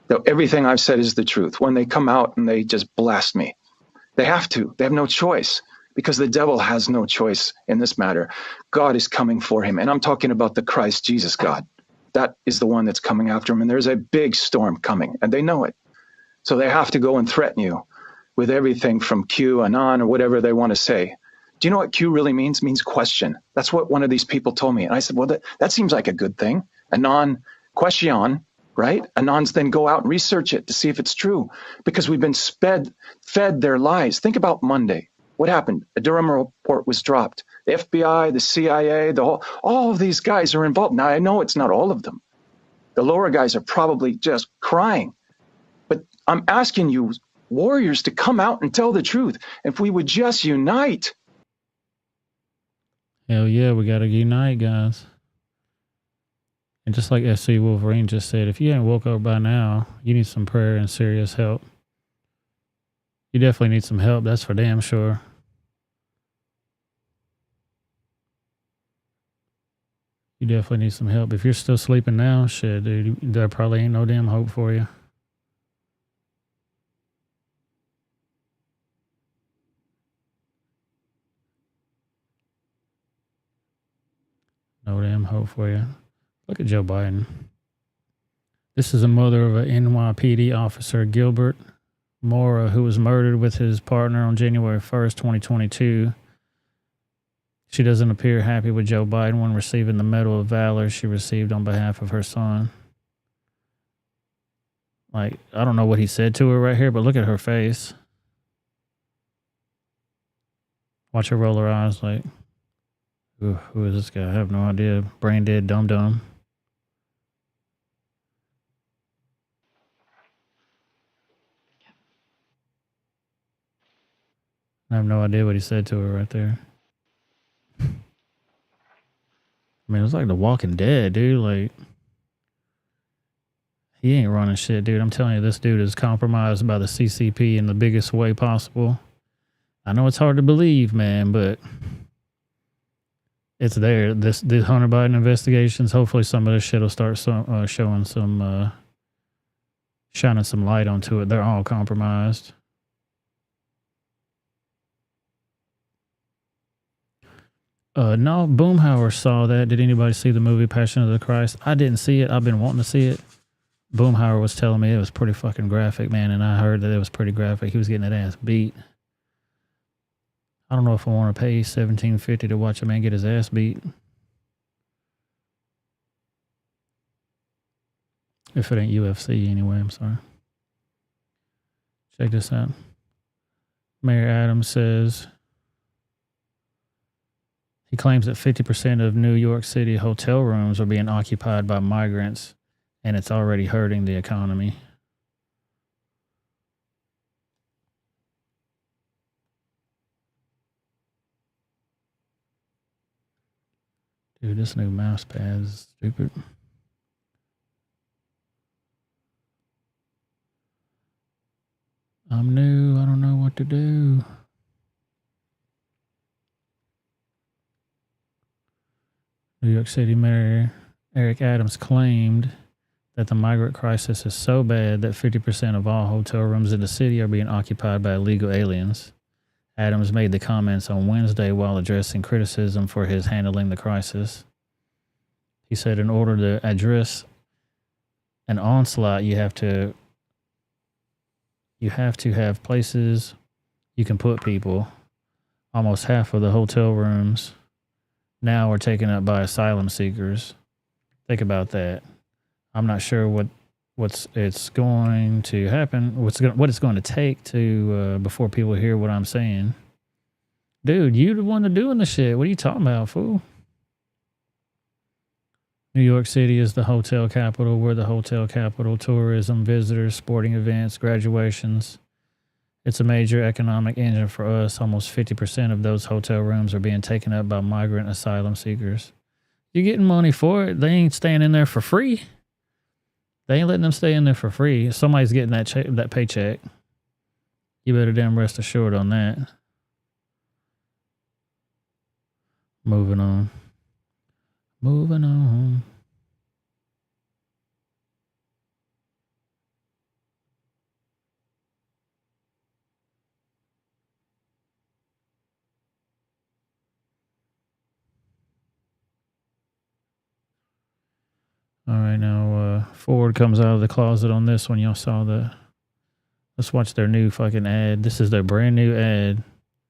that everything I've said is the truth. When they come out and they just blast me, they have to. They have no choice, because the devil has no choice in this matter. God is coming for him. And I'm talking about the Christ Jesus God. That is the one that's coming after him. And there's a big storm coming, and they know it. So they have to go and threaten you with everything from Q, anon, or whatever they want to say. Do you know what Q really means? It means question. That's what one of these people told me. And I said, well, that seems like a good thing. Anon, question, right? Anons then go out and research it to see if it's true, because we've been fed their lies. Think about Monday. What happened? A Durham report was dropped. The FBI, the CIA, all of these guys are involved. Now, I know it's not all of them. The lower guys are probably just crying. But I'm asking you, warriors, to come out and tell the truth. If we would just unite. Hell yeah, we got to unite, guys. And just like SC Wolverine just said, if you ain't woke up by now, you need some prayer and serious help. You definitely need some help. That's for damn sure. You definitely need some help. If you're still sleeping now, shit, dude, there probably ain't no damn hope for you. No damn hope for you. Look at Joe Biden. This is a mother of an NYPD officer, Gilbert Mora, who was murdered with his partner on January 1st, 2022. She doesn't appear happy with Joe Biden when receiving the Medal of Valor she received on behalf of her son. Like, I don't know what he said to her right here, but look at her face. Watch her roll her eyes like, who is this guy? I have no idea. Brain dead, dumb. I have no idea what he said to her right there. I mean, it was like The Walking Dead, dude. Like, he ain't running shit, dude. I'm telling you, this dude is compromised by the CCP in the biggest way possible. I know it's hard to believe, man, but it's there. The Hunter Biden investigations, hopefully some of this shit will start showing some, shining some light onto it. They're all compromised. No, Boomhauer saw that. Did anybody see the movie Passion of the Christ? I didn't see it. I've been wanting to see it. Boomhauer was telling me it was pretty fucking graphic, man, and I heard that it was pretty graphic. He was getting that ass beat. I don't know if I want to pay $17.50 to watch a man get his ass beat. If it ain't UFC, anyway, I'm sorry. Check this out. Mayor Adams says he claims that 50% of New York City hotel rooms are being occupied by migrants, and it's already hurting the economy. Dude, this new mouse pad is stupid. I'm new. I don't know what to do. New York City Mayor Eric Adams claimed that the migrant crisis is so bad that 50% of all hotel rooms in the city are being occupied by illegal aliens. Adams made the comments on Wednesday while addressing criticism for his handling the crisis. He said in order to address an onslaught, you have to have places you can put people. Almost half of the hotel rooms now are taken up by asylum seekers. Think about that. I'm not sure what it's going to happen. What it's going to take to before people hear what I'm saying. Dude, you the one that's doing the shit. What are you talking about, fool? New York City is the hotel capital. We're the hotel capital. Tourism, visitors, sporting events, graduations. It's a major economic engine for us. Almost 50% of those hotel rooms are being taken up by migrant asylum seekers. You're getting money for it. They ain't staying in there for free. They ain't letting them stay in there for free. Somebody's getting that paycheck. You better damn rest assured on that. Moving on. Moving on. All right, now Ford comes out of the closet on this one. Y'all saw the... Let's watch their new fucking ad. This is their brand new ad.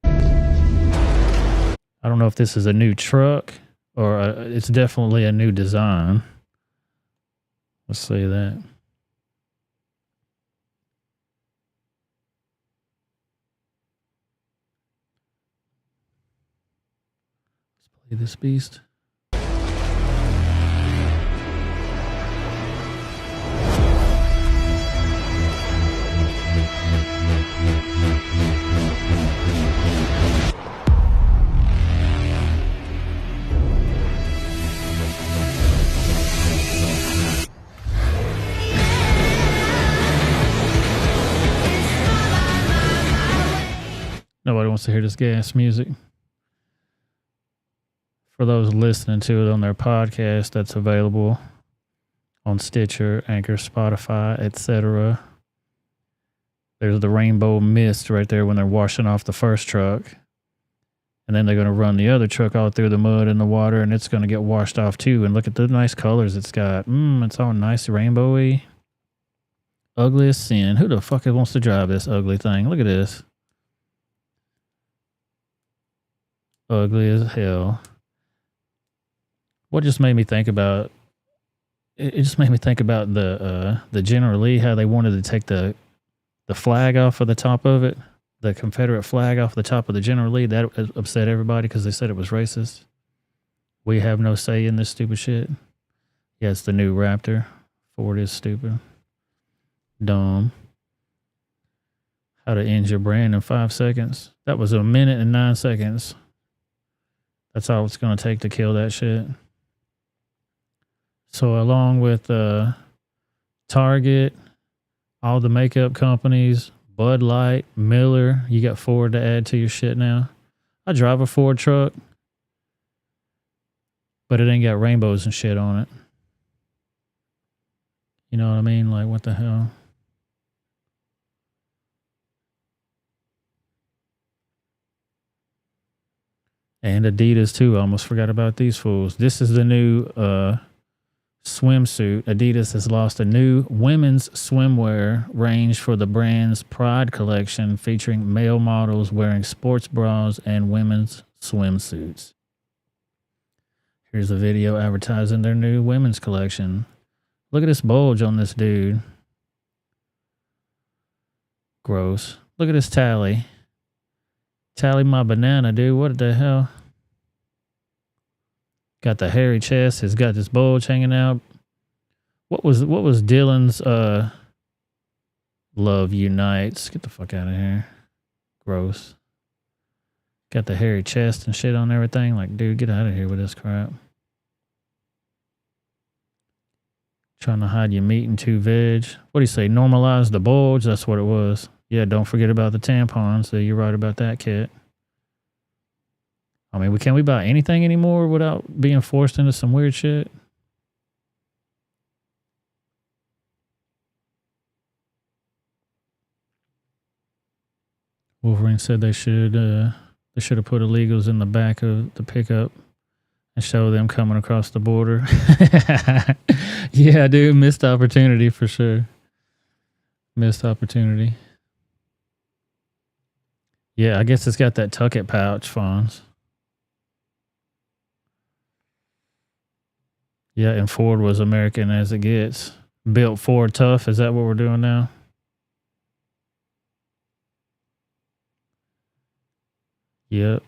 I don't know if this is a new truck or it's definitely a new design. Let's see that. Let's play this beast. Nobody wants to hear this gas music. For those listening to it on their podcast, that's available on Stitcher, Anchor, Spotify, etc. There's the rainbow mist right there when they're washing off the first truck. And then they're going to run the other truck out through the mud and the water, and it's going to get washed off too. And look at the nice colors it's got. It's all nice, rainbowy. Ugly as sin. Who the fuck wants to drive this ugly thing? Look at this. Ugly as hell. What just made me think about it just made me think about the General Lee, how they wanted to take the flag off of the top of it, the Confederate flag off the top of the General Lee. That upset everybody because they said it was racist. We have no say in this stupid shit. Yeah, it's the new Raptor. Ford is stupid. Dumb. How to end your brand in 5 seconds. That was 1 minute and 9 seconds. That's all it's going to take to kill that shit. So along with Target, all the makeup companies, Bud Light, Miller, you got Ford to add to your shit now. I drive a Ford truck, but it ain't got rainbows and shit on it. You know what I mean? Like, what the hell? And Adidas too. I almost forgot about these fools. This is the new swimsuit. Adidas has launched a new women's swimwear range for the brand's Pride collection, featuring male models wearing sports bras and women's swimsuits. Here's a video advertising their new women's collection. Look at this bulge on this dude. Gross. Look at this tally. Tally my banana, dude. What the hell? Got the hairy chest. It's got this bulge hanging out. What was Dylan's Love Unites? Get the fuck out of here. Gross. Got the hairy chest and shit on everything. Like, dude, get out of here with this crap. Trying to hide your meat and 2 veg. What do you say? Normalize the bulge? That's what it was. Yeah, don't forget about the tampons. So you're right about that, kid. I mean, can we buy anything anymore without being forced into some weird shit? Wolverine said they should have put illegals in the back of the pickup and show them coming across the border. Yeah, dude, missed opportunity for sure. Missed opportunity. Yeah, I guess it's got that tuck it pouch, Fonz. Yeah, and Ford was American as it gets. Built Ford tough. Is that what we're doing now? Yep.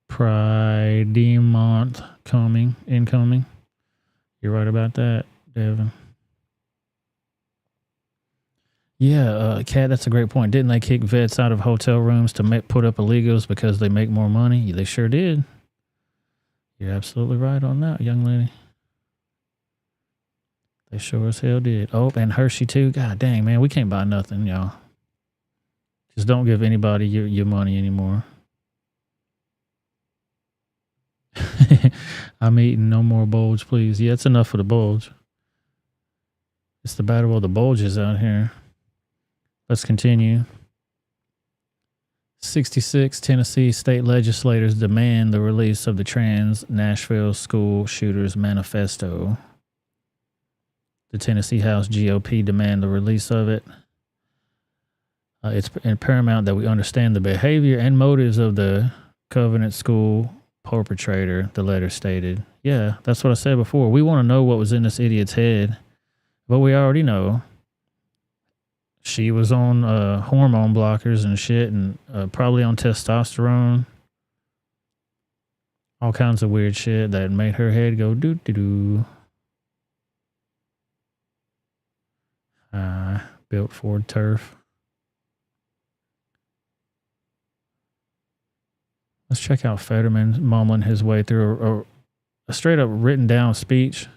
Pride month incoming. You're right about that, Devin. Yeah, Kat, that's a great point. Didn't they kick vets out of hotel rooms to put up illegals because they make more money? They sure did. You're absolutely right on that, young lady. They sure as hell did. Oh, and Hershey too. God dang, man, we can't buy nothing, y'all. Just don't give anybody your money anymore. I'm eating no more bulge, please. Yeah, it's enough for the bulge. It's the battle of the bulges out here. Let's continue. 66 Tennessee state legislators demand the release of the trans Nashville school shooters manifesto. The Tennessee House GOP demand the release of it. It's paramount that we understand the behavior and motives of the Covenant School perpetrator, the letter stated. Yeah, that's what I said before. We want to know what was in this idiot's head, but we already know. She was on hormone blockers and shit, and probably on testosterone. All kinds of weird shit that made her head go doo-doo-doo. Built Ford turf. Let's check out Fetterman mumbling his way through a straight up written down speech.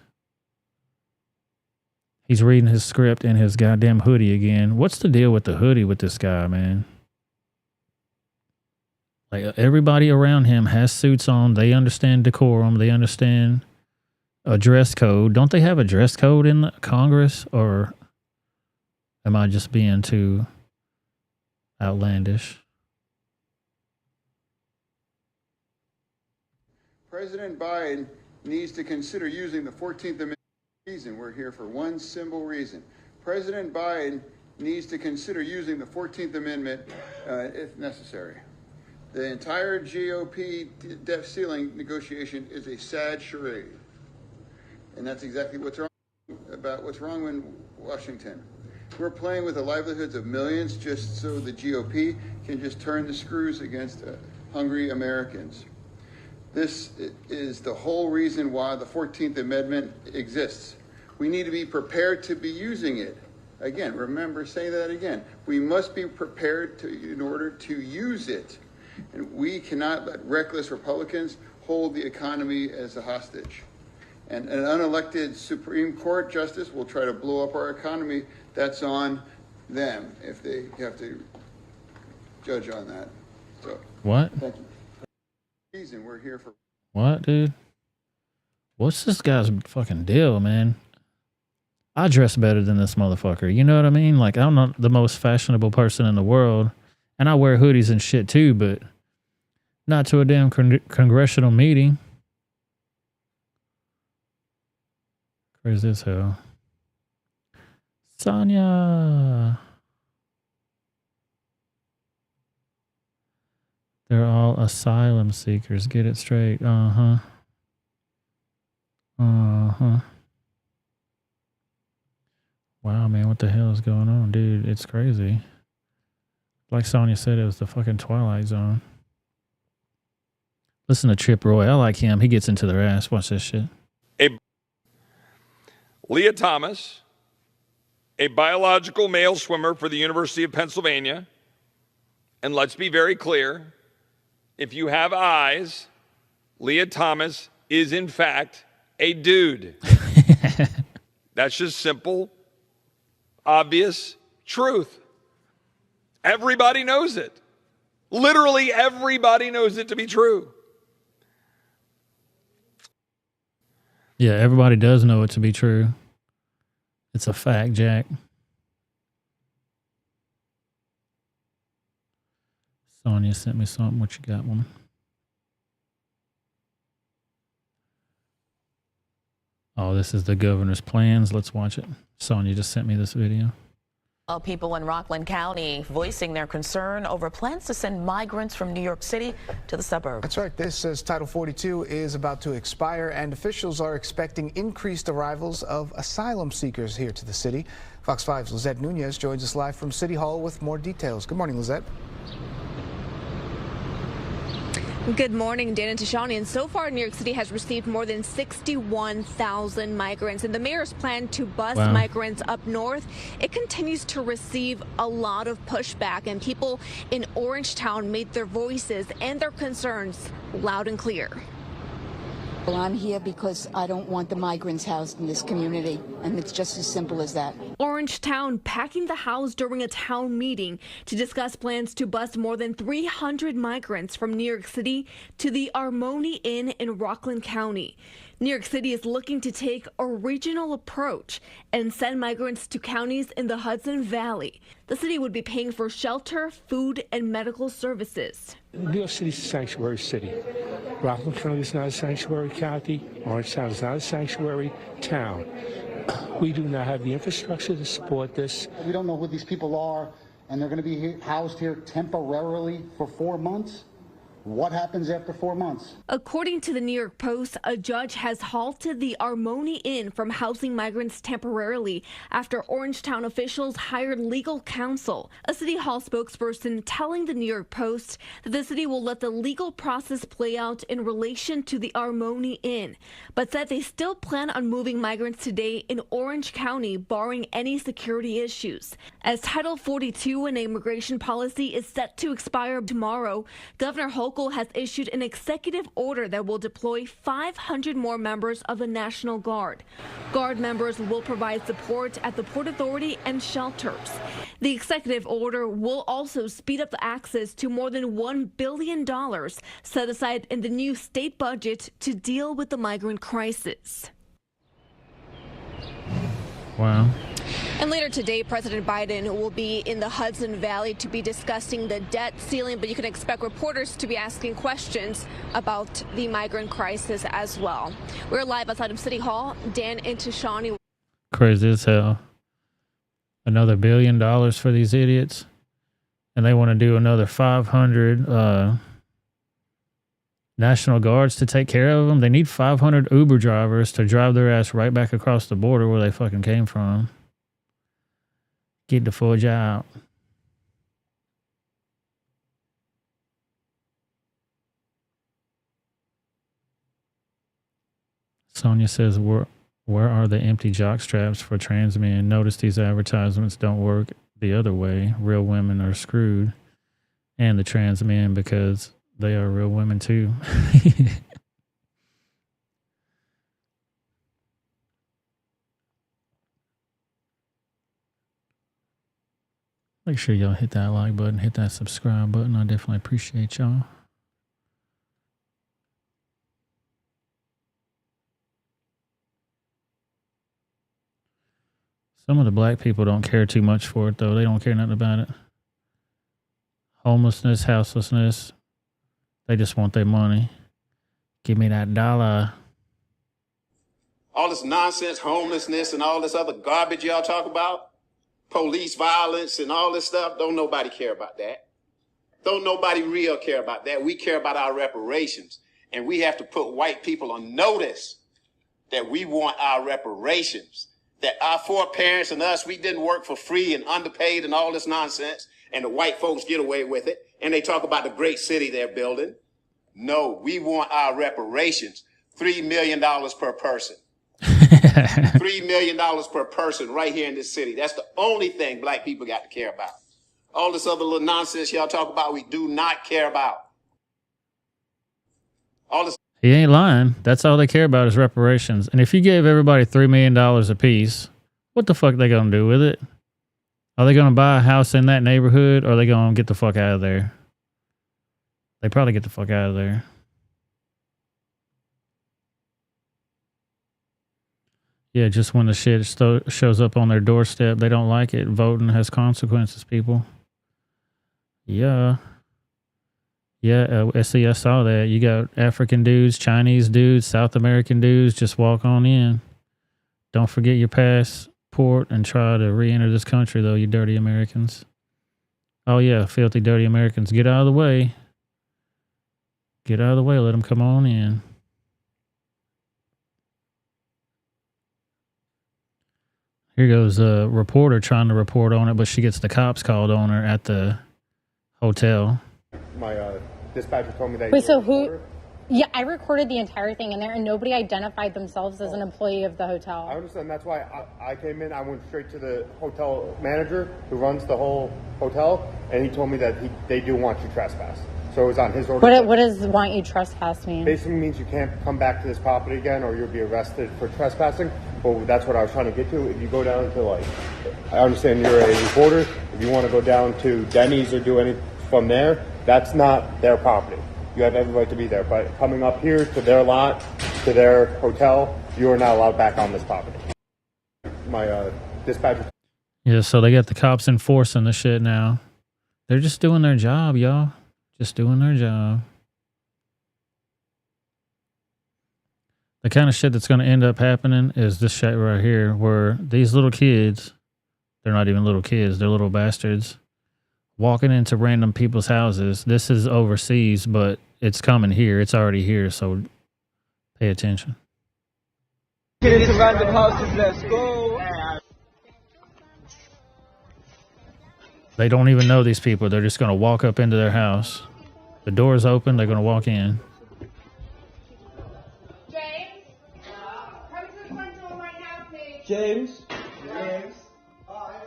He's reading his script in his goddamn hoodie again. What's the deal with the hoodie with this guy, man? Like, everybody around him has suits on. They understand decorum. They understand a dress code. Don't they have a dress code in Congress? Or am I just being too outlandish? President Biden needs to consider using the 14th Amendment. We're here for one simple reason. President Biden needs to consider using the 14th Amendment if necessary. The entire GOP debt ceiling negotiation is a sad charade. And that's exactly what's wrong in Washington. We're playing with the livelihoods of millions just so the GOP can just turn the screws against hungry Americans. This is the whole reason why the 14th Amendment exists. We need to be prepared to be using it. Again, remember, say that again. We must be prepared in order to use it. And we cannot let reckless Republicans hold the economy as a hostage. And an unelected Supreme Court justice will try to blow up our economy. That's on them if they have to judge on that. So, what? Thank you. Reason we're here for. What, dude? What's this guy's fucking deal, man? I dress better than this motherfucker. You know what I mean? Like, I'm not the most fashionable person in the world, and I wear hoodies and shit too, but not to a damn congressional meeting. Crazy as hell. Sonia. They're all asylum seekers. Get it straight. Uh-huh. Uh-huh. Wow, man, what the hell is going on, dude? It's crazy. Like Sonya said, it was the fucking Twilight Zone. Listen to Trip Roy. I like him. He gets into their ass. Watch this shit. Leah Thomas, a biological male swimmer for the University of Pennsylvania. And let's be very clear, if you have eyes, Leah Thomas is in fact a dude. That's just simple, obvious truth. Everybody knows it. Literally everybody knows it to be true. Yeah, everybody does know it to be true. It's a fact, Jack. Sonya sent me something. What you got, woman? Oh, this is the governor's plans. Let's watch it. Sonya just sent me this video. People in Rockland County voicing their concern over plans to send migrants from New York City to the suburbs. That's right. This says Title 42 is about to expire, and officials are expecting increased arrivals of asylum seekers here to the city. Fox 5's Lizette Nunez joins us live from City Hall with more details. Good morning, Lizette. Good morning, Dan and Tashani. And so far, New York City has received more than 61,000 migrants. And the mayor's plan to bus migrants up north, it continues to receive a lot of pushback. And people in Orangetown made their voices and their concerns loud and clear. Well, I'm here because I don't want the migrants housed in this community, and it's just as simple as that. Orangetown packing the house during a town meeting to discuss plans to bus more than 300 migrants from New York City to the Armoni Inn in Rockland County. New York City is looking to take a regional approach and send migrants to counties in the Hudson Valley. The city would be paying for shelter, food, and medical services. New York City is a sanctuary city. Rockland County is not a sanctuary county. Orangetown is not a sanctuary town. We do not have the infrastructure to support this. We don't know who these people are, and they're going to be housed here temporarily for 4 months. What happens after 4 months? According to the New York Post, a judge has halted the Armoni Inn from housing migrants temporarily after Orangetown officials hired legal counsel. A City Hall spokesperson telling the New York Post that the city will let the legal process play out in relation to the Armoni Inn, but said they still plan on moving migrants today in Orange County, barring any security issues. As Title 42 and immigration policy is set to expire tomorrow, Governor Hochul has issued an executive order that will deploy 500 more members of the National Guard. Guard members will provide support at the Port Authority and shelters. The executive order will also speed up the access to more than $1 billion set aside in the new state budget to deal with the migrant crisis. Wow. And later today, President Biden will be in the Hudson Valley to be discussing the debt ceiling, but you can expect reporters to be asking questions about the migrant crisis as well. We're live outside of City Hall. Dan and Tashani. Crazy as hell. Another $1 billion for these idiots. And they want to do another 500 National Guards to take care of them. They need 500 Uber drivers to drive their ass right back across the border where they fucking came from. Get the fudge out. Sonia says, where are the empty jock straps for trans men? Notice these advertisements don't work the other way. Real women are screwed. And the trans men, because they are real women too. Make sure y'all hit that like button, hit that subscribe button. I definitely appreciate y'all. Some of the black people don't care too much for it, though. They don't care nothing about it. Homelessness, houselessness. They just want their money. Give me that dollar. All this nonsense, homelessness, and all this other garbage y'all talk about. Police violence and all this stuff, don't nobody care about that. Don't nobody real care about that. We care about our reparations. And we have to put white people on notice that we want our reparations. That our foreparents and us, we didn't work for free and underpaid and all this nonsense. and the white folks get away with it, and they talk about the great city they're building. No, we want our reparations. $3 million per person. $3 million per person right here in this city. That's the only thing black people got to care about. All this other little nonsense y'all talk about, we do not care about. All this. He ain't lying. That's all they care about is reparations. And if you gave everybody $3 million a piece, what the fuck are they going to do with it? Are they going to buy a house in that neighborhood, or are they going to get the fuck out of there? They probably get the fuck out of there. Yeah, just when the shit shows up on their doorstep, they don't like it. Voting has consequences, people. Yeah. Yeah, see, I saw that. You got African dudes, Chinese dudes, South American dudes, just walk on in. Don't forget your passport and try to re-enter this country, though, you dirty Americans. Oh, yeah, filthy, dirty Americans. Get out of the way. Get out of the way. Let them come on in. Here goes a reporter trying to report on it, but she gets the cops called on her at the hotel. My dispatcher told me that. Wait, so who? Yeah, I recorded the entire thing in there, and nobody identified themselves as an employee of the hotel. I understand. That's why I came in. I went straight to the hotel manager who runs the whole hotel, and he told me that they do want you trespass. So it was on his order. What does want you trespass mean? Basically means you can't come back to this property again, or you'll be arrested for trespassing. Well, that's what I was trying to get to. If you go down to, like, I understand you're a reporter. If you want to go down to Denny's or do any from there, that's not their property. You have every right to be there. But coming up here to their lot, to their hotel, you are not allowed back on this property. My dispatcher. Yeah, so they got the cops enforcing the shit now. They're just doing their job, y'all. Just doing their job. The kind of shit that's going to end up happening is this shit right here, where these little kids, they're not even little kids, they're little bastards, walking into random people's houses. This is overseas, but it's coming here. It's already here, so pay attention. Get into random houses, let's go. They don't even know these people. They're just going to walk up into their house. The door's open. They're going to walk in. James?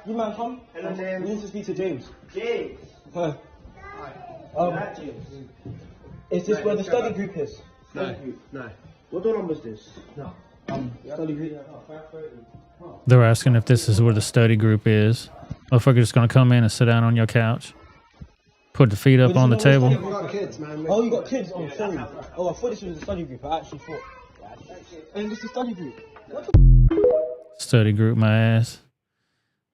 You man, come. Hello, James. We need to speak to James. James? Hi. James. Is this where the study group is? No. What door number is this? No. Study group. They're asking if this is where the study group is. Motherfucker's just going to come in and sit down on your couch. Put the feet up on the table. We got kids, man. Oh, you got kids? Oh, sorry. Oh, I thought this was the study group. I actually thought. And this is the study group. Study group, my ass.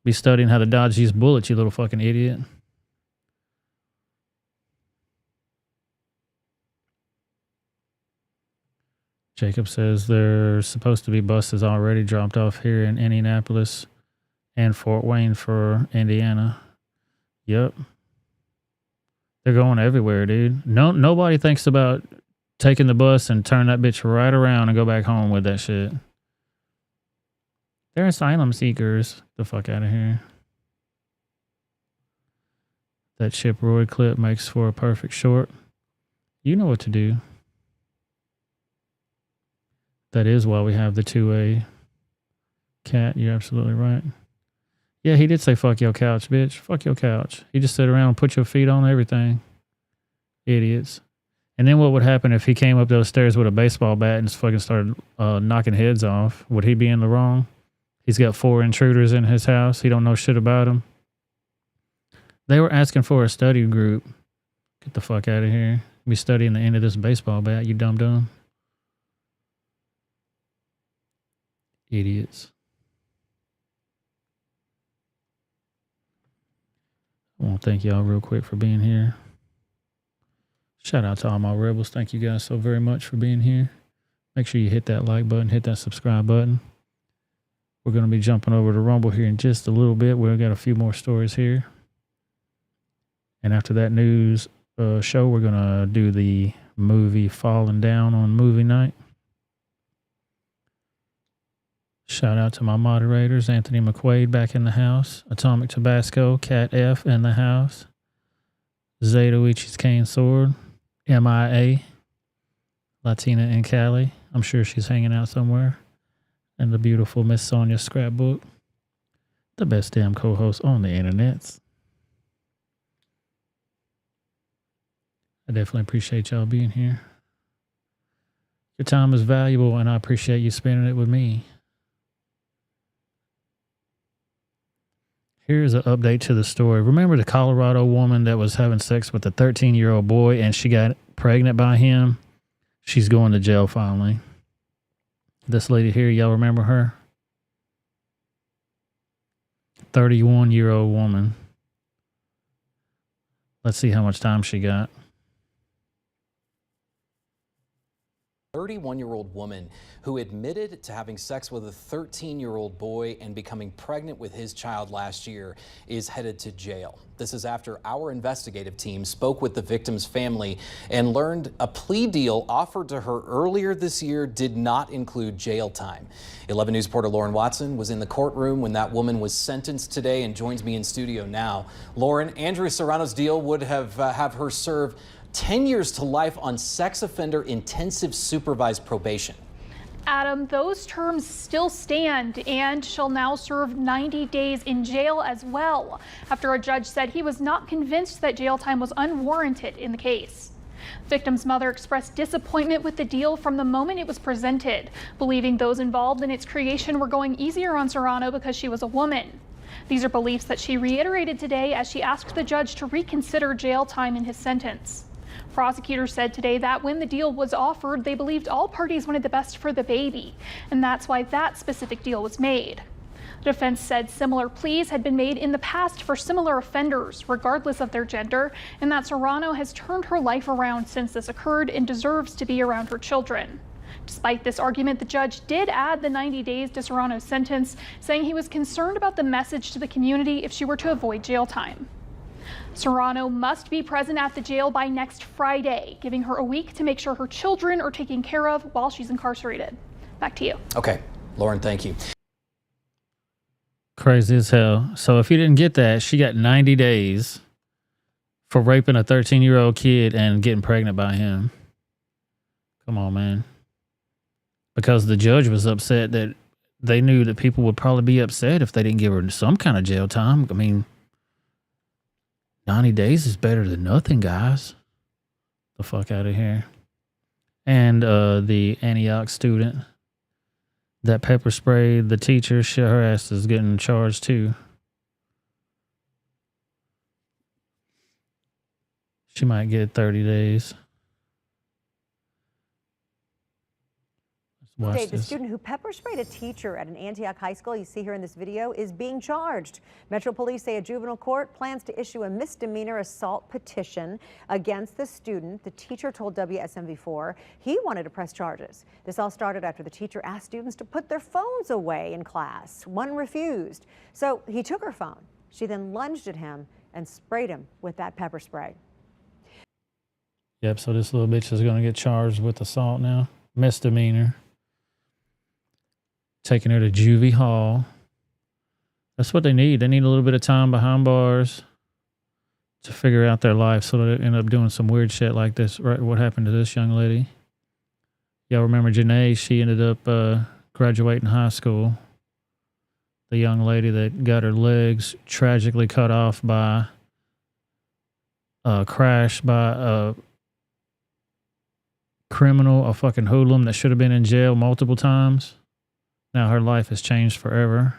Be studying how to dodge these bullets, you little fucking idiot. Jacob says there's supposed to be buses already dropped off here in Indianapolis and Fort Wayne for Indiana. Yep. They're going everywhere, dude. Nobody thinks about taking the bus and turn that bitch right around and go back home with that shit. They're asylum seekers. The fuck out of here. That Chip Roy clip makes for a perfect short. You know what to do. That is why we have the 2A cat. You're absolutely right. Yeah, he did say, fuck your couch, bitch. Fuck your couch. He just sit around and put your feet on everything. Idiots. And then what would happen if he came up those stairs with a baseball bat and just fucking started knocking heads off? Would he be in the wrong? He's got 4 intruders in his house. He don't know shit about them. They were asking for a study group. Get the fuck out of here. Be studying the end of this baseball bat, you dumb. Idiots. I want to thank y'all real quick for being here. Shout out to all my rebels. Thank you guys so very much for being here. Make sure you hit that like button, hit that subscribe button. We're going to be jumping over to Rumble here in just a little bit. We've got a few more stories here. And after that news show, we're going to do the movie Falling Down on movie night. Shout out to my moderators, Anthony McQuaid back in the house, Atomic Tabasco, Cat F in the house, Zeta Ichi's Cane Sword, MIA, Latina in Cali. I'm sure she's hanging out somewhere. And the beautiful Miss Sonia Scrapbook, the best damn co-host on the internets. I definitely appreciate y'all being here. Your time is valuable, and I appreciate you spending it with me. Here's an update to the story. Remember the Colorado woman that was having sex with a 13-year-old boy and she got pregnant by him? She's going to jail finally. This lady here, y'all remember her? 31-year-old woman. Let's see how much time she got. 31-year-old woman who admitted to having sex with a 13-year-old boy and becoming pregnant with his child last year is headed to jail. This is after our investigative team spoke with the victim's family and learned a plea deal offered to her earlier this year did not include jail time. 11 News reporter Lauren Watson was in the courtroom when that woman was sentenced today and joins me in studio now. Lauren, Andrea Serrano's deal would have her serve 10 years to life on sex offender intensive supervised probation. Adam, those terms still stand and she'll now serve 90 days in jail as well, after a judge said he was not convinced that jail time was unwarranted in the case. Victim's mother expressed disappointment with the deal from the moment it was presented, believing those involved in its creation were going easier on Serrano because she was a woman. These are beliefs that she reiterated today as she asked the judge to reconsider jail time in his sentence. Prosecutors said today that when the deal was offered, they believed all parties wanted the best for the baby, and that's why that specific deal was made. The defense said similar pleas had been made in the past for similar offenders, regardless of their gender, and that Serrano has turned her life around since this occurred and deserves to be around her children. Despite this argument, the judge did add the 90 days to Serrano's sentence, saying he was concerned about the message to the community if she were to avoid jail time. Serrano must be present at the jail by next Friday, giving her a week to make sure her children are taken care of while she's incarcerated. Back to you. Okay, Lauren, thank you. Crazy as hell. So if you didn't get that, she got 90 days for raping a 13-year-old kid and getting pregnant by him. Come on, man. Because the judge was upset that they knew that people would probably be upset if they didn't give her some kind of jail time. I mean, 90 days is better than nothing, guys. The fuck out of here. And the Antioch student that pepper sprayed the teacher, shit, her ass is getting charged too. She might get 30 days. Today, the student who pepper sprayed a teacher at an Antioch high school, you see here in this video, is being charged. Metro Police say a juvenile court plans to issue a misdemeanor assault petition against the student. The teacher told WSMV4 he wanted to press charges. This all started after the teacher asked students to put their phones away in class. One refused. So he took her phone. She then lunged at him and sprayed him with that pepper spray. Yep, so this little bitch is going to get charged with assault now. Misdemeanor. Taking her to juvie hall. That's what they need. They need a little bit of time behind bars to figure out their life so they end up doing some weird shit like this. Right? What happened to this young lady? Y'all remember Janae? She ended up graduating high school. The young lady that got her legs tragically cut off by a crash by a criminal, a fucking hoodlum that should have been in jail multiple times. Now her life has changed forever.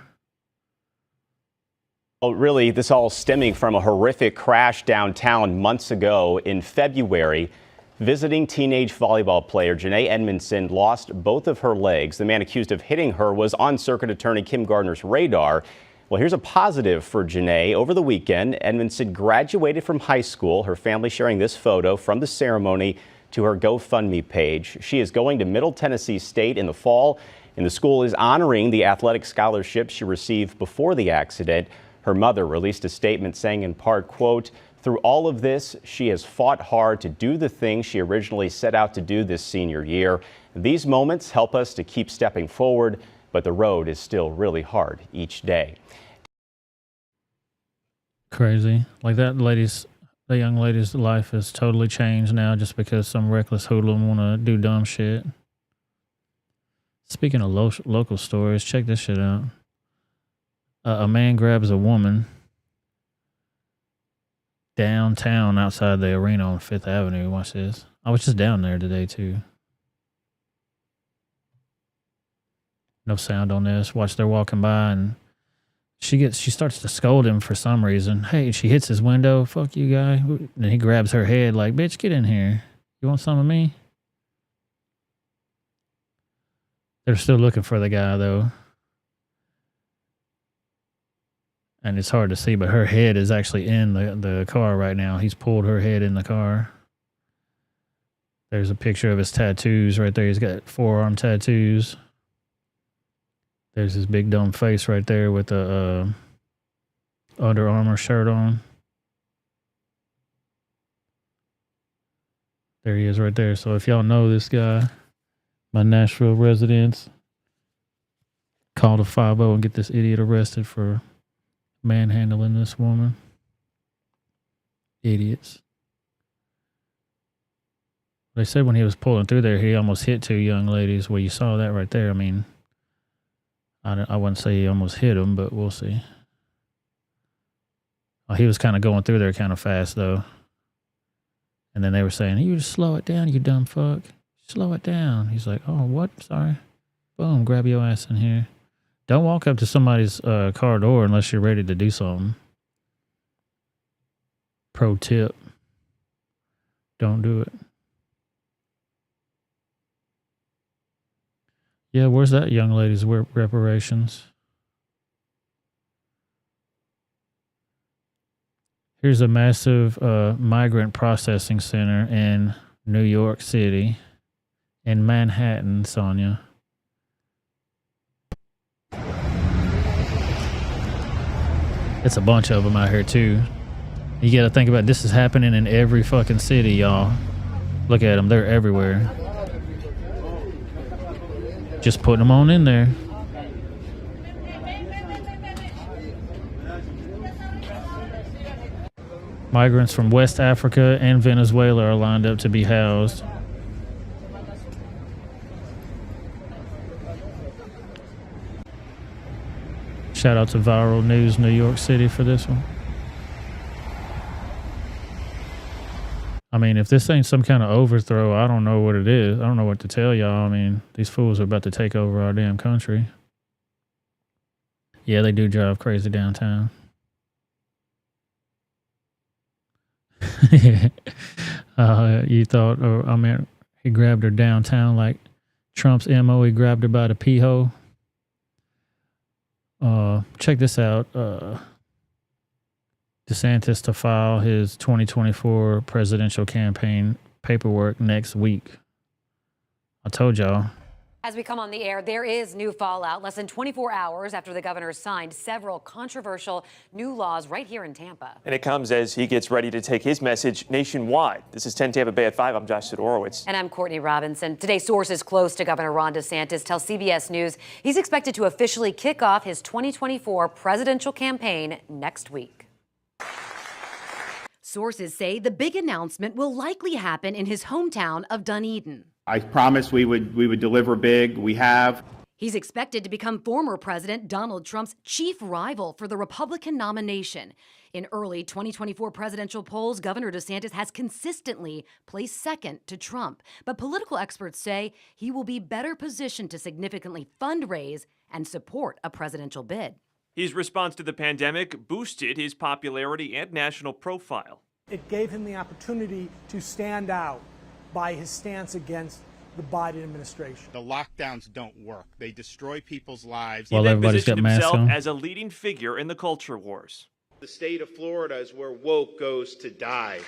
Well, really, this all stemming from a horrific crash downtown months ago in February. Visiting teenage volleyball player Janae Edmondson lost both of her legs. The man accused of hitting her was on circuit attorney Kim Gardner's radar. Well, here's a positive for Janae. Over the weekend, Edmondson graduated from high school. Her family sharing this photo from the ceremony to her GoFundMe page. She is going to Middle Tennessee State in the fall, and the school is honoring the athletic scholarship she received before the accident. Her mother released a statement saying in part, quote, "Through all of this, she has fought hard to do the things she originally set out to do this senior year. These moments help us to keep stepping forward, but the road is still really hard each day. Crazy. Like that young lady's life has totally changed now just because some reckless hoodlum want to do dumb shit. Speaking of local stories, check this shit out. A man grabs a woman downtown outside the arena on 5th Avenue. Watch this. I was just down there today too. No sound on this. Watch, they're walking by and she starts to scold him for some reason. Hey, she hits his window. Fuck you, guy. And he grabs her head like, bitch, get in here. You want some of me? They're still looking for the guy though. And it's hard to see, but her head is actually in the car right now. He's pulled her head in the car. There's a picture of his tattoos right there. He's got forearm tattoos. There's his big dumb face right there with the Under Armour shirt on. There he is right there. So if y'all know this guy, my Nashville residents, call the 50 and get this idiot arrested for manhandling this woman. Idiots. They said when he was pulling through there, he almost hit 2 young ladies. Well, you saw that right there. I mean, I wouldn't say he almost hit them, but we'll see. Oh, he was kind of going through there kind of fast, though. And then they were saying, you just slow it down, you dumb fuck. Slow it down. He's like, oh, what? Sorry. Boom, grab your ass in here. Don't walk up to somebody's car door unless you're ready to do something. Pro tip. Don't do it. Yeah, where's that young lady's reparations? Here's a massive migrant processing center in New York City, in Manhattan, Sonia. It's a bunch of them out here too. You got to think about this is happening in every fucking city, y'all. Look at them, they're everywhere. Just putting them on in there. Migrants from West Africa and Venezuela are lined up to be housed. Shout out to Viral News New York City for this one. I mean, if this ain't some kind of overthrow, I don't know what it is. I don't know what to tell y'all. I mean, these fools are about to take over our damn country. Yeah, they do drive crazy downtown. You thought, I mean, he grabbed her downtown like Trump's MO. He grabbed her by the pee hole. Check this out. DeSantis to file his 2024 presidential campaign paperwork next week. I told y'all. As we come on the air, there is new fallout less than 24 hours after the governor signed several controversial new laws right here in Tampa. And it comes as he gets ready to take his message nationwide. This is 10 Tampa Bay at 5. I'm Josh Sidorowicz. And I'm Courtney Robinson. Today, sources close to Governor Ron DeSantis tell CBS News he's expected to officially kick off his 2024 presidential campaign next week. Sources say the big announcement will likely happen in his hometown of Dunedin. I promised we would deliver big. We have. He's expected to become former President Donald Trump's chief rival for the Republican nomination. In early 2024 presidential polls, Governor DeSantis has consistently placed second to Trump. But political experts say he will be better positioned to significantly fundraise and support a presidential bid. His response to the pandemic boosted his popularity and national profile. It gave him the opportunity to stand out by his stance against the Biden administration. The lockdowns don't work. They destroy people's lives. Well, he then everybody's got positioned masks himself on. as a leading figure in the culture wars. The state of Florida is where woke goes to die.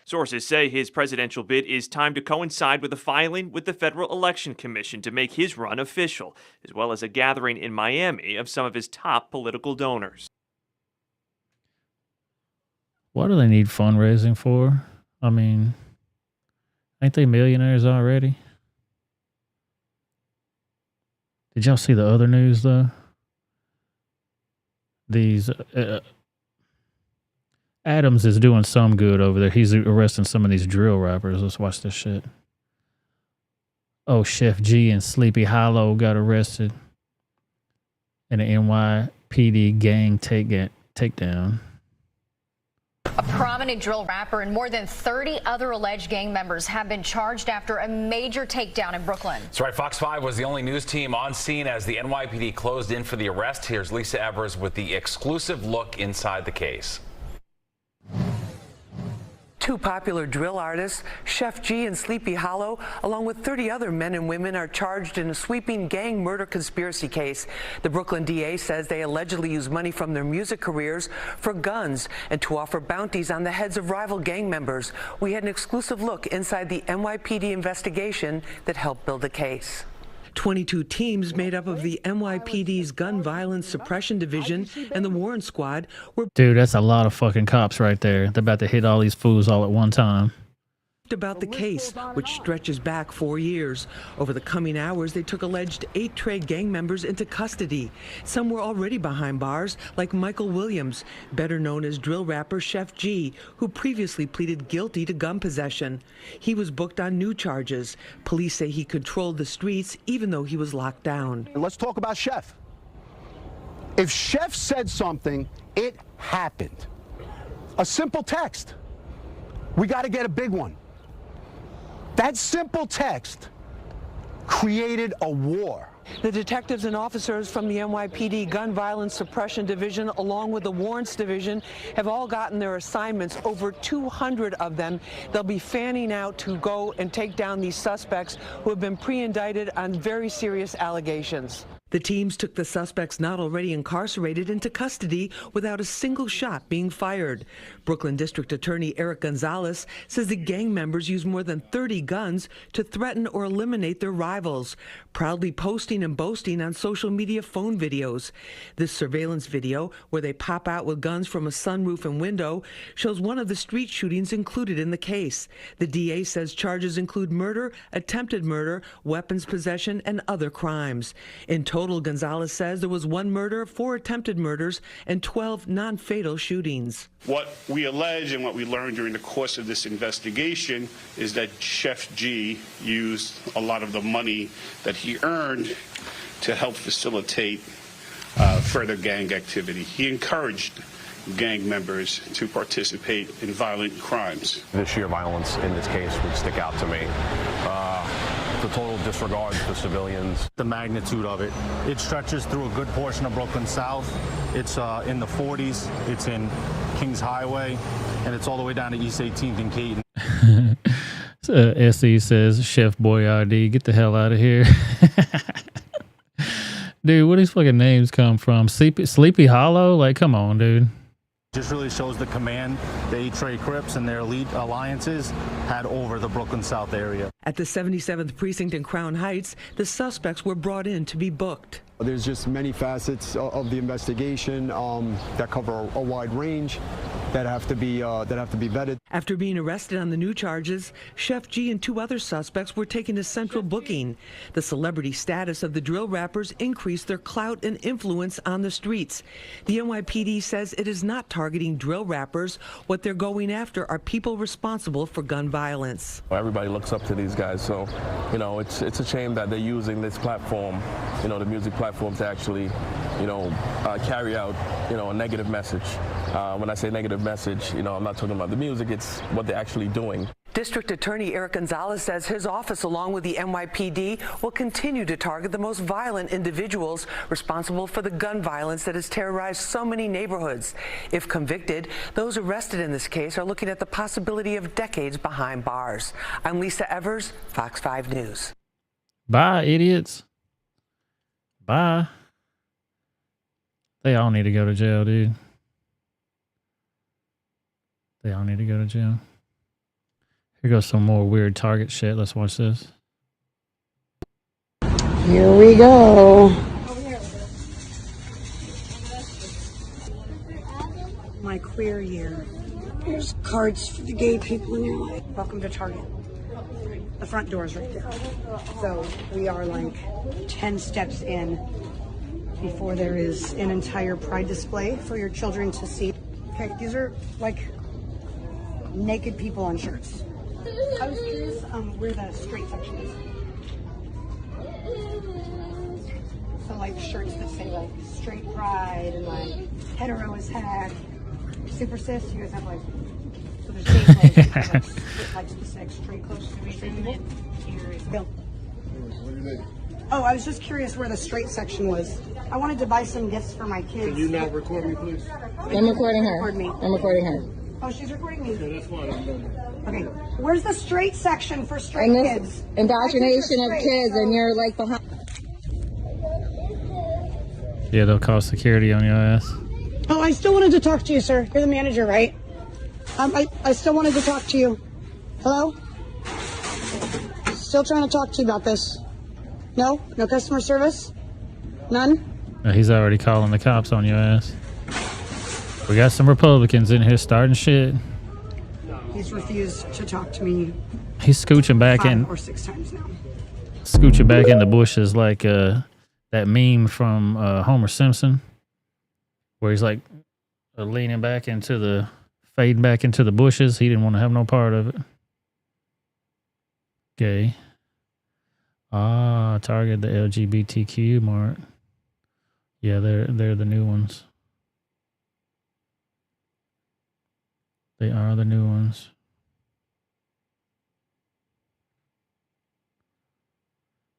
Sources say his presidential bid is timed to coincide with a filing with the Federal Election Commission to make his run official, as well as a gathering in Miami of some of his top political donors. What do they need fundraising for? I mean, ain't they millionaires already? Did y'all see the other news though? These Adams is doing some good over there. He's arresting some of these drill rappers. Let's watch this shit. Oh, Chef G and Sleepy Hollow got arrested in an NYPD gang takedown. A prominent drill rapper and more than 30 other alleged gang members have been charged after a major takedown in Brooklyn. That's right. Fox 5 was the only news team on scene as the NYPD closed in for the arrest. Here's Lisa Evers with the exclusive look inside the case. Two popular drill artists, Chef G and Sleepy Hollow, along with 30 other men and women, are charged in a sweeping gang murder conspiracy case. The Brooklyn DA says they allegedly used money from their music careers for guns and to offer bounties on the heads of rival gang members. We had an exclusive look inside the NYPD investigation that helped build the case. 22 teams made up of the NYPD's Gun Violence Suppression Division and the Warrant Squad were... Dude, that's a lot of fucking cops right there. They're about to hit all these fools all at one time. About the case, which stretches back 4 years. Over the coming hours, they took alleged 8 trade gang members into custody. Some were already behind bars, like Michael Williams, better known as drill rapper Chef G, who previously pleaded guilty to gun possession. He was booked on new charges. Police say he controlled the streets even though he was locked down. And let's talk about Chef. If Chef said something, it happened. A simple text. We got to get a big one. That simple text created a war. The detectives and officers from the NYPD Gun Violence Suppression Division, along with the Warrants Division, have all gotten their assignments, over 200 of them. They'll be fanning out to go and take down these suspects who have been pre-indicted on very serious allegations. The teams took the suspects not already incarcerated into custody without a single shot being fired. Brooklyn District Attorney Eric Gonzalez says the gang members used more than 30 guns to threaten or eliminate their rivals, proudly posting and boasting on social media phone videos. This surveillance video, where they pop out with guns from a sunroof and window, shows one of the street shootings included in the case. The DA says charges include murder, attempted murder, weapons possession, and other crimes. In total, Gonzalez says there was 1 murder, 4 attempted murders, and 12 non-fatal shootings. What we allege and what we learned during the course of this investigation is that Chef G used a lot of the money that he earned to help facilitate further gang activity. He encouraged gang members to participate in violent crimes. The sheer violence in this case would stick out to me. The total disregard for civilians. The magnitude of it. It stretches through a good portion of Brooklyn South. It's in the 40s. It's in Kings Highway, and it's all the way down to East 18th and Keaton. SE says, Chef Boyardee, get the hell out of here. Dude, where these fucking names come from? Sleepy Hollow? Like, come on, dude. Just really shows the command the 8 Trade Crips and their elite alliances had over the Brooklyn South area. At the 77th Precinct in Crown Heights, the suspects were brought in to be booked. There's just many facets of the investigation that cover a wide range that have to be vetted. After being arrested on the new charges, Chef G and 2 other suspects were taken to central booking. The celebrity status of the drill rappers increased their clout and influence on the streets. The NYPD says it is not targeting drill rappers. What they're going after are people responsible for gun violence. Everybody looks up to these guys, so it's a shame that they're using this platform, the music platform, to actually carry out a negative message. When I say negative message, I'm not talking about the music, it's what they're actually doing. District Attorney Eric Gonzalez says his office, along with the NYPD, will continue to target the most violent individuals responsible for the gun violence that has terrorized so many neighborhoods. If convicted, those arrested in this case are looking at the possibility of decades behind bars. I'm Lisa Evers, Fox 5 News. Bye, idiots. Bye. They all need to go to jail, dude. They all need to go to jail. Here goes some more weird Target shit. Let's watch this. Here we go. My queer year. There's cards for the gay people in your life. Welcome to Target. The front door is right there. So we are like 10 steps in before there is an entire pride display for your children to see. Okay, these are like naked people on shirts. I was curious where the straight section is. So like shirts that say like straight pride and like hetero is heck, super cis, you guys have like, so there's gay clothes, like specific straight clothes to me. Bill. Oh, I was just curious where the straight section was. I wanted to buy some gifts for my kids. Can you not record me, please? I'm recording her. Record me. I'm recording her. Oh, she's recording me. Yeah, that's fine. I'm done. Okay, where's the straight section for straight kids? Indoctrination of kids, so. and you're like behind. Yeah, they'll call security on your ass. Oh, I still wanted to talk to you, sir. You're the manager, right? I still wanted to talk to you. Hello? Still trying to talk to you about this. No? No customer service? None? He's already calling the cops on your ass. We got some Republicans in here starting shit. He's refused to talk to me. He's scooching back 5 or 6 times now. Scooching back in the bushes like that meme from Homer Simpson, where he's like leaning back into the, fading back into the bushes. He didn't want to have no part of it. Okay. Target the LGBTQ mark. Yeah, they're the new ones. They are the new ones.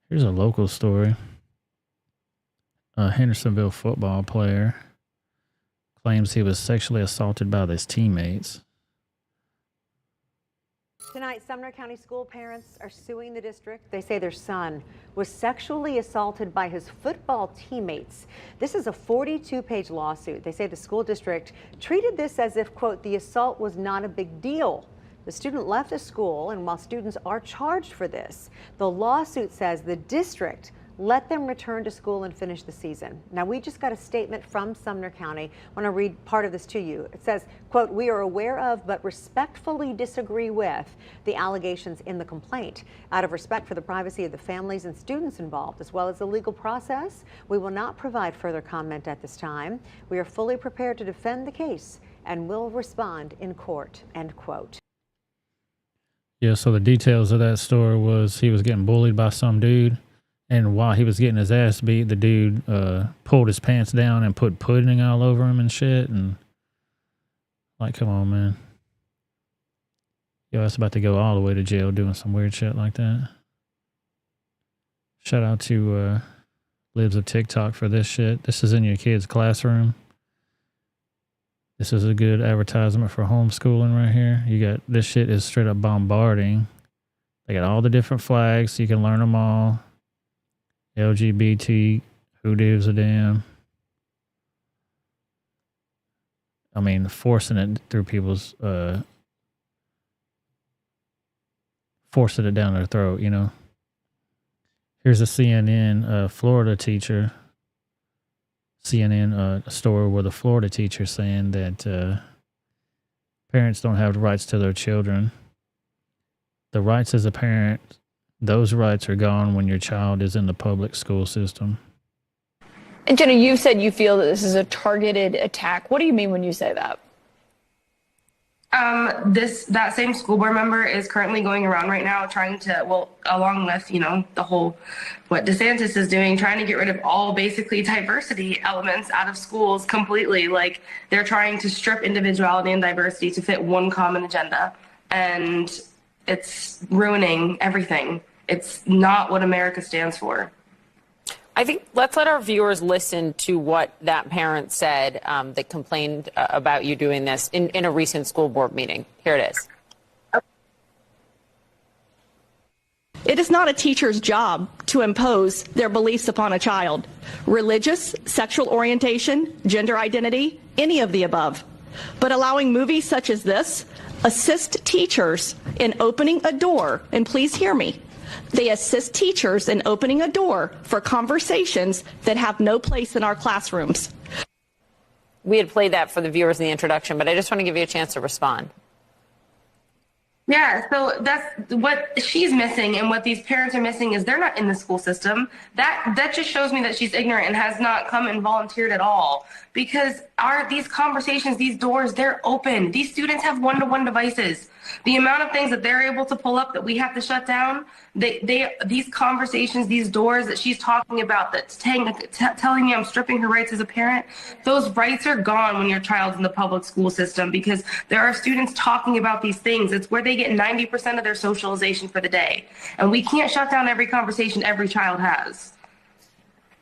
Here's a local story. A Hendersonville football player claims he was sexually assaulted by his teammates. Tonight, Sumner County school parents are suing the district. They say their son was sexually assaulted by his football teammates. This is a 42-page lawsuit. They say the school district treated this as if, quote, the assault was not a big deal. The student left the school, and while students are charged for this, the lawsuit says the district let them return to school and finish the season. Now, we just got a statement from Sumner County. I want to read part of this to you. It says, quote, we are aware of but respectfully disagree with the allegations in the complaint. Out of respect for the privacy of the families and students involved, as well as the legal process, we will not provide further comment at this time. We are fully prepared to defend the case and will respond in court, end quote. Yeah, so the details of that story was he was getting bullied by some dude. And while he was getting his ass beat, the dude pulled his pants down and put pudding all over him and shit. And like, come on, man. Yo, that's about to go all the way to jail doing some weird shit like that. Shout out to Libs of TikTok for this shit. This is in your kid's classroom. This is a good advertisement for homeschooling right here. You got, this shit is straight up bombarding. They got all the different flags so you can learn them all. LGBT, who gives a damn? I mean, forcing it through people's, forcing it down their throat, you know? Here's a CNN Florida teacher, CNN story where the Florida teacher saying that parents don't have the rights to their children. The rights as a parent, those rights are gone when your child is in the public school system. And Jenna, you've said you feel that this is a targeted attack. What do you mean when you say that? That same school board member is currently going around right now trying to, well, along with, you know, the whole, what DeSantis is doing, trying to get rid of all basically diversity elements out of schools completely. Like, they're trying to strip individuality and diversity to fit one common agenda. And it's ruining everything. It's not what America stands for. I think let's let our viewers listen to what that parent said that complained about you doing this in a recent school board meeting. Here it is. It is not a teacher's job to impose their beliefs upon a child. Religious, sexual orientation, gender identity, any of the above. But allowing movies such as this assist teachers in opening a door, and please hear me, they assist teachers in opening a door for conversations that have no place in our classrooms. We had played that for the viewers in the introduction, but I just want to give you a chance to respond. Yeah, so that's what she's missing, and what these parents are missing is they're not in the school system. That just shows me that she's ignorant and has not come and volunteered at all. Because these conversations, these doors, they're open. These students have one-to-one devices. The amount of things that they're able to pull up that we have to shut down, these conversations, these doors that she's talking about, that's telling me I'm stripping her rights as a parent, those rights are gone when your child's in the public school system, because there are students talking about these things. It's where they get 90% of their socialization for the day. And we can't shut down every conversation every child has.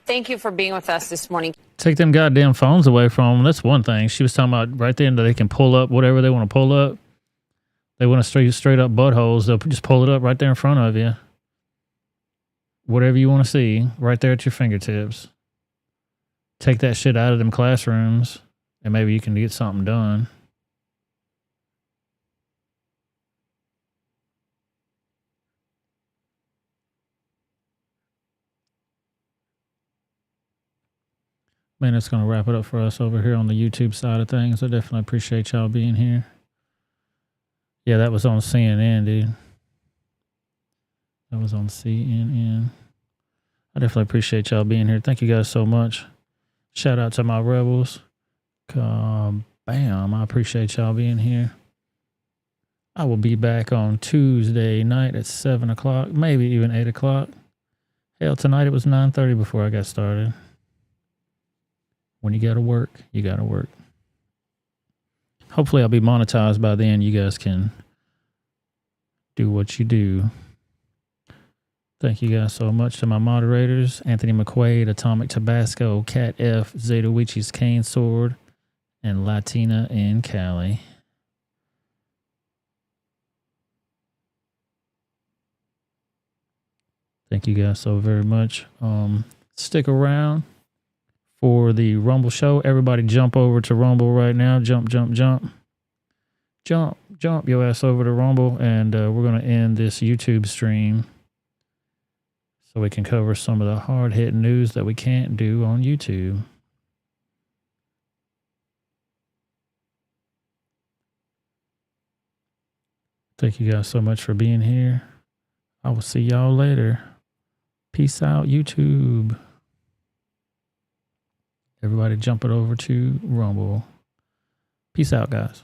Thank you for being with us this morning. Take them goddamn phones away from them. That's one thing. She was talking about right there that they can pull up whatever they want to pull up. They want to straight up buttholes. They'll just pull it up right there in front of you. Whatever you want to see, right there at your fingertips. Take that shit out of them classrooms, and maybe you can get something done. Man, that's going to wrap it up for us over here on the YouTube side of things. I definitely appreciate y'all being here. Yeah, that was on CNN, dude. That was on CNN. I definitely appreciate y'all being here. Thank you guys so much. Shout out to my rebels. Bam. I appreciate y'all being here. I will be back on Tuesday night at 7 o'clock, maybe even 8 o'clock. Hell, tonight it was 9:30 before I got started. When you got to work, you got to work. Hopefully I'll be monetized by then. You guys can do what you do. Thank you guys so much to my moderators, Anthony McQuaid, Atomic Tabasco, Cat F, Zeta Wichi's Cane Sword, and Latina in Cali. Thank you guys so very much. Stick around for the Rumble show. Everybody jump over to Rumble right now. Jump your ass over to Rumble, and we're going to end this YouTube stream so we can cover some of the hard-hitting news that we can't do on YouTube. Thank you guys so much for being here. I will see y'all later. Peace out, YouTube. Everybody jump it over to Rumble. Peace out, guys.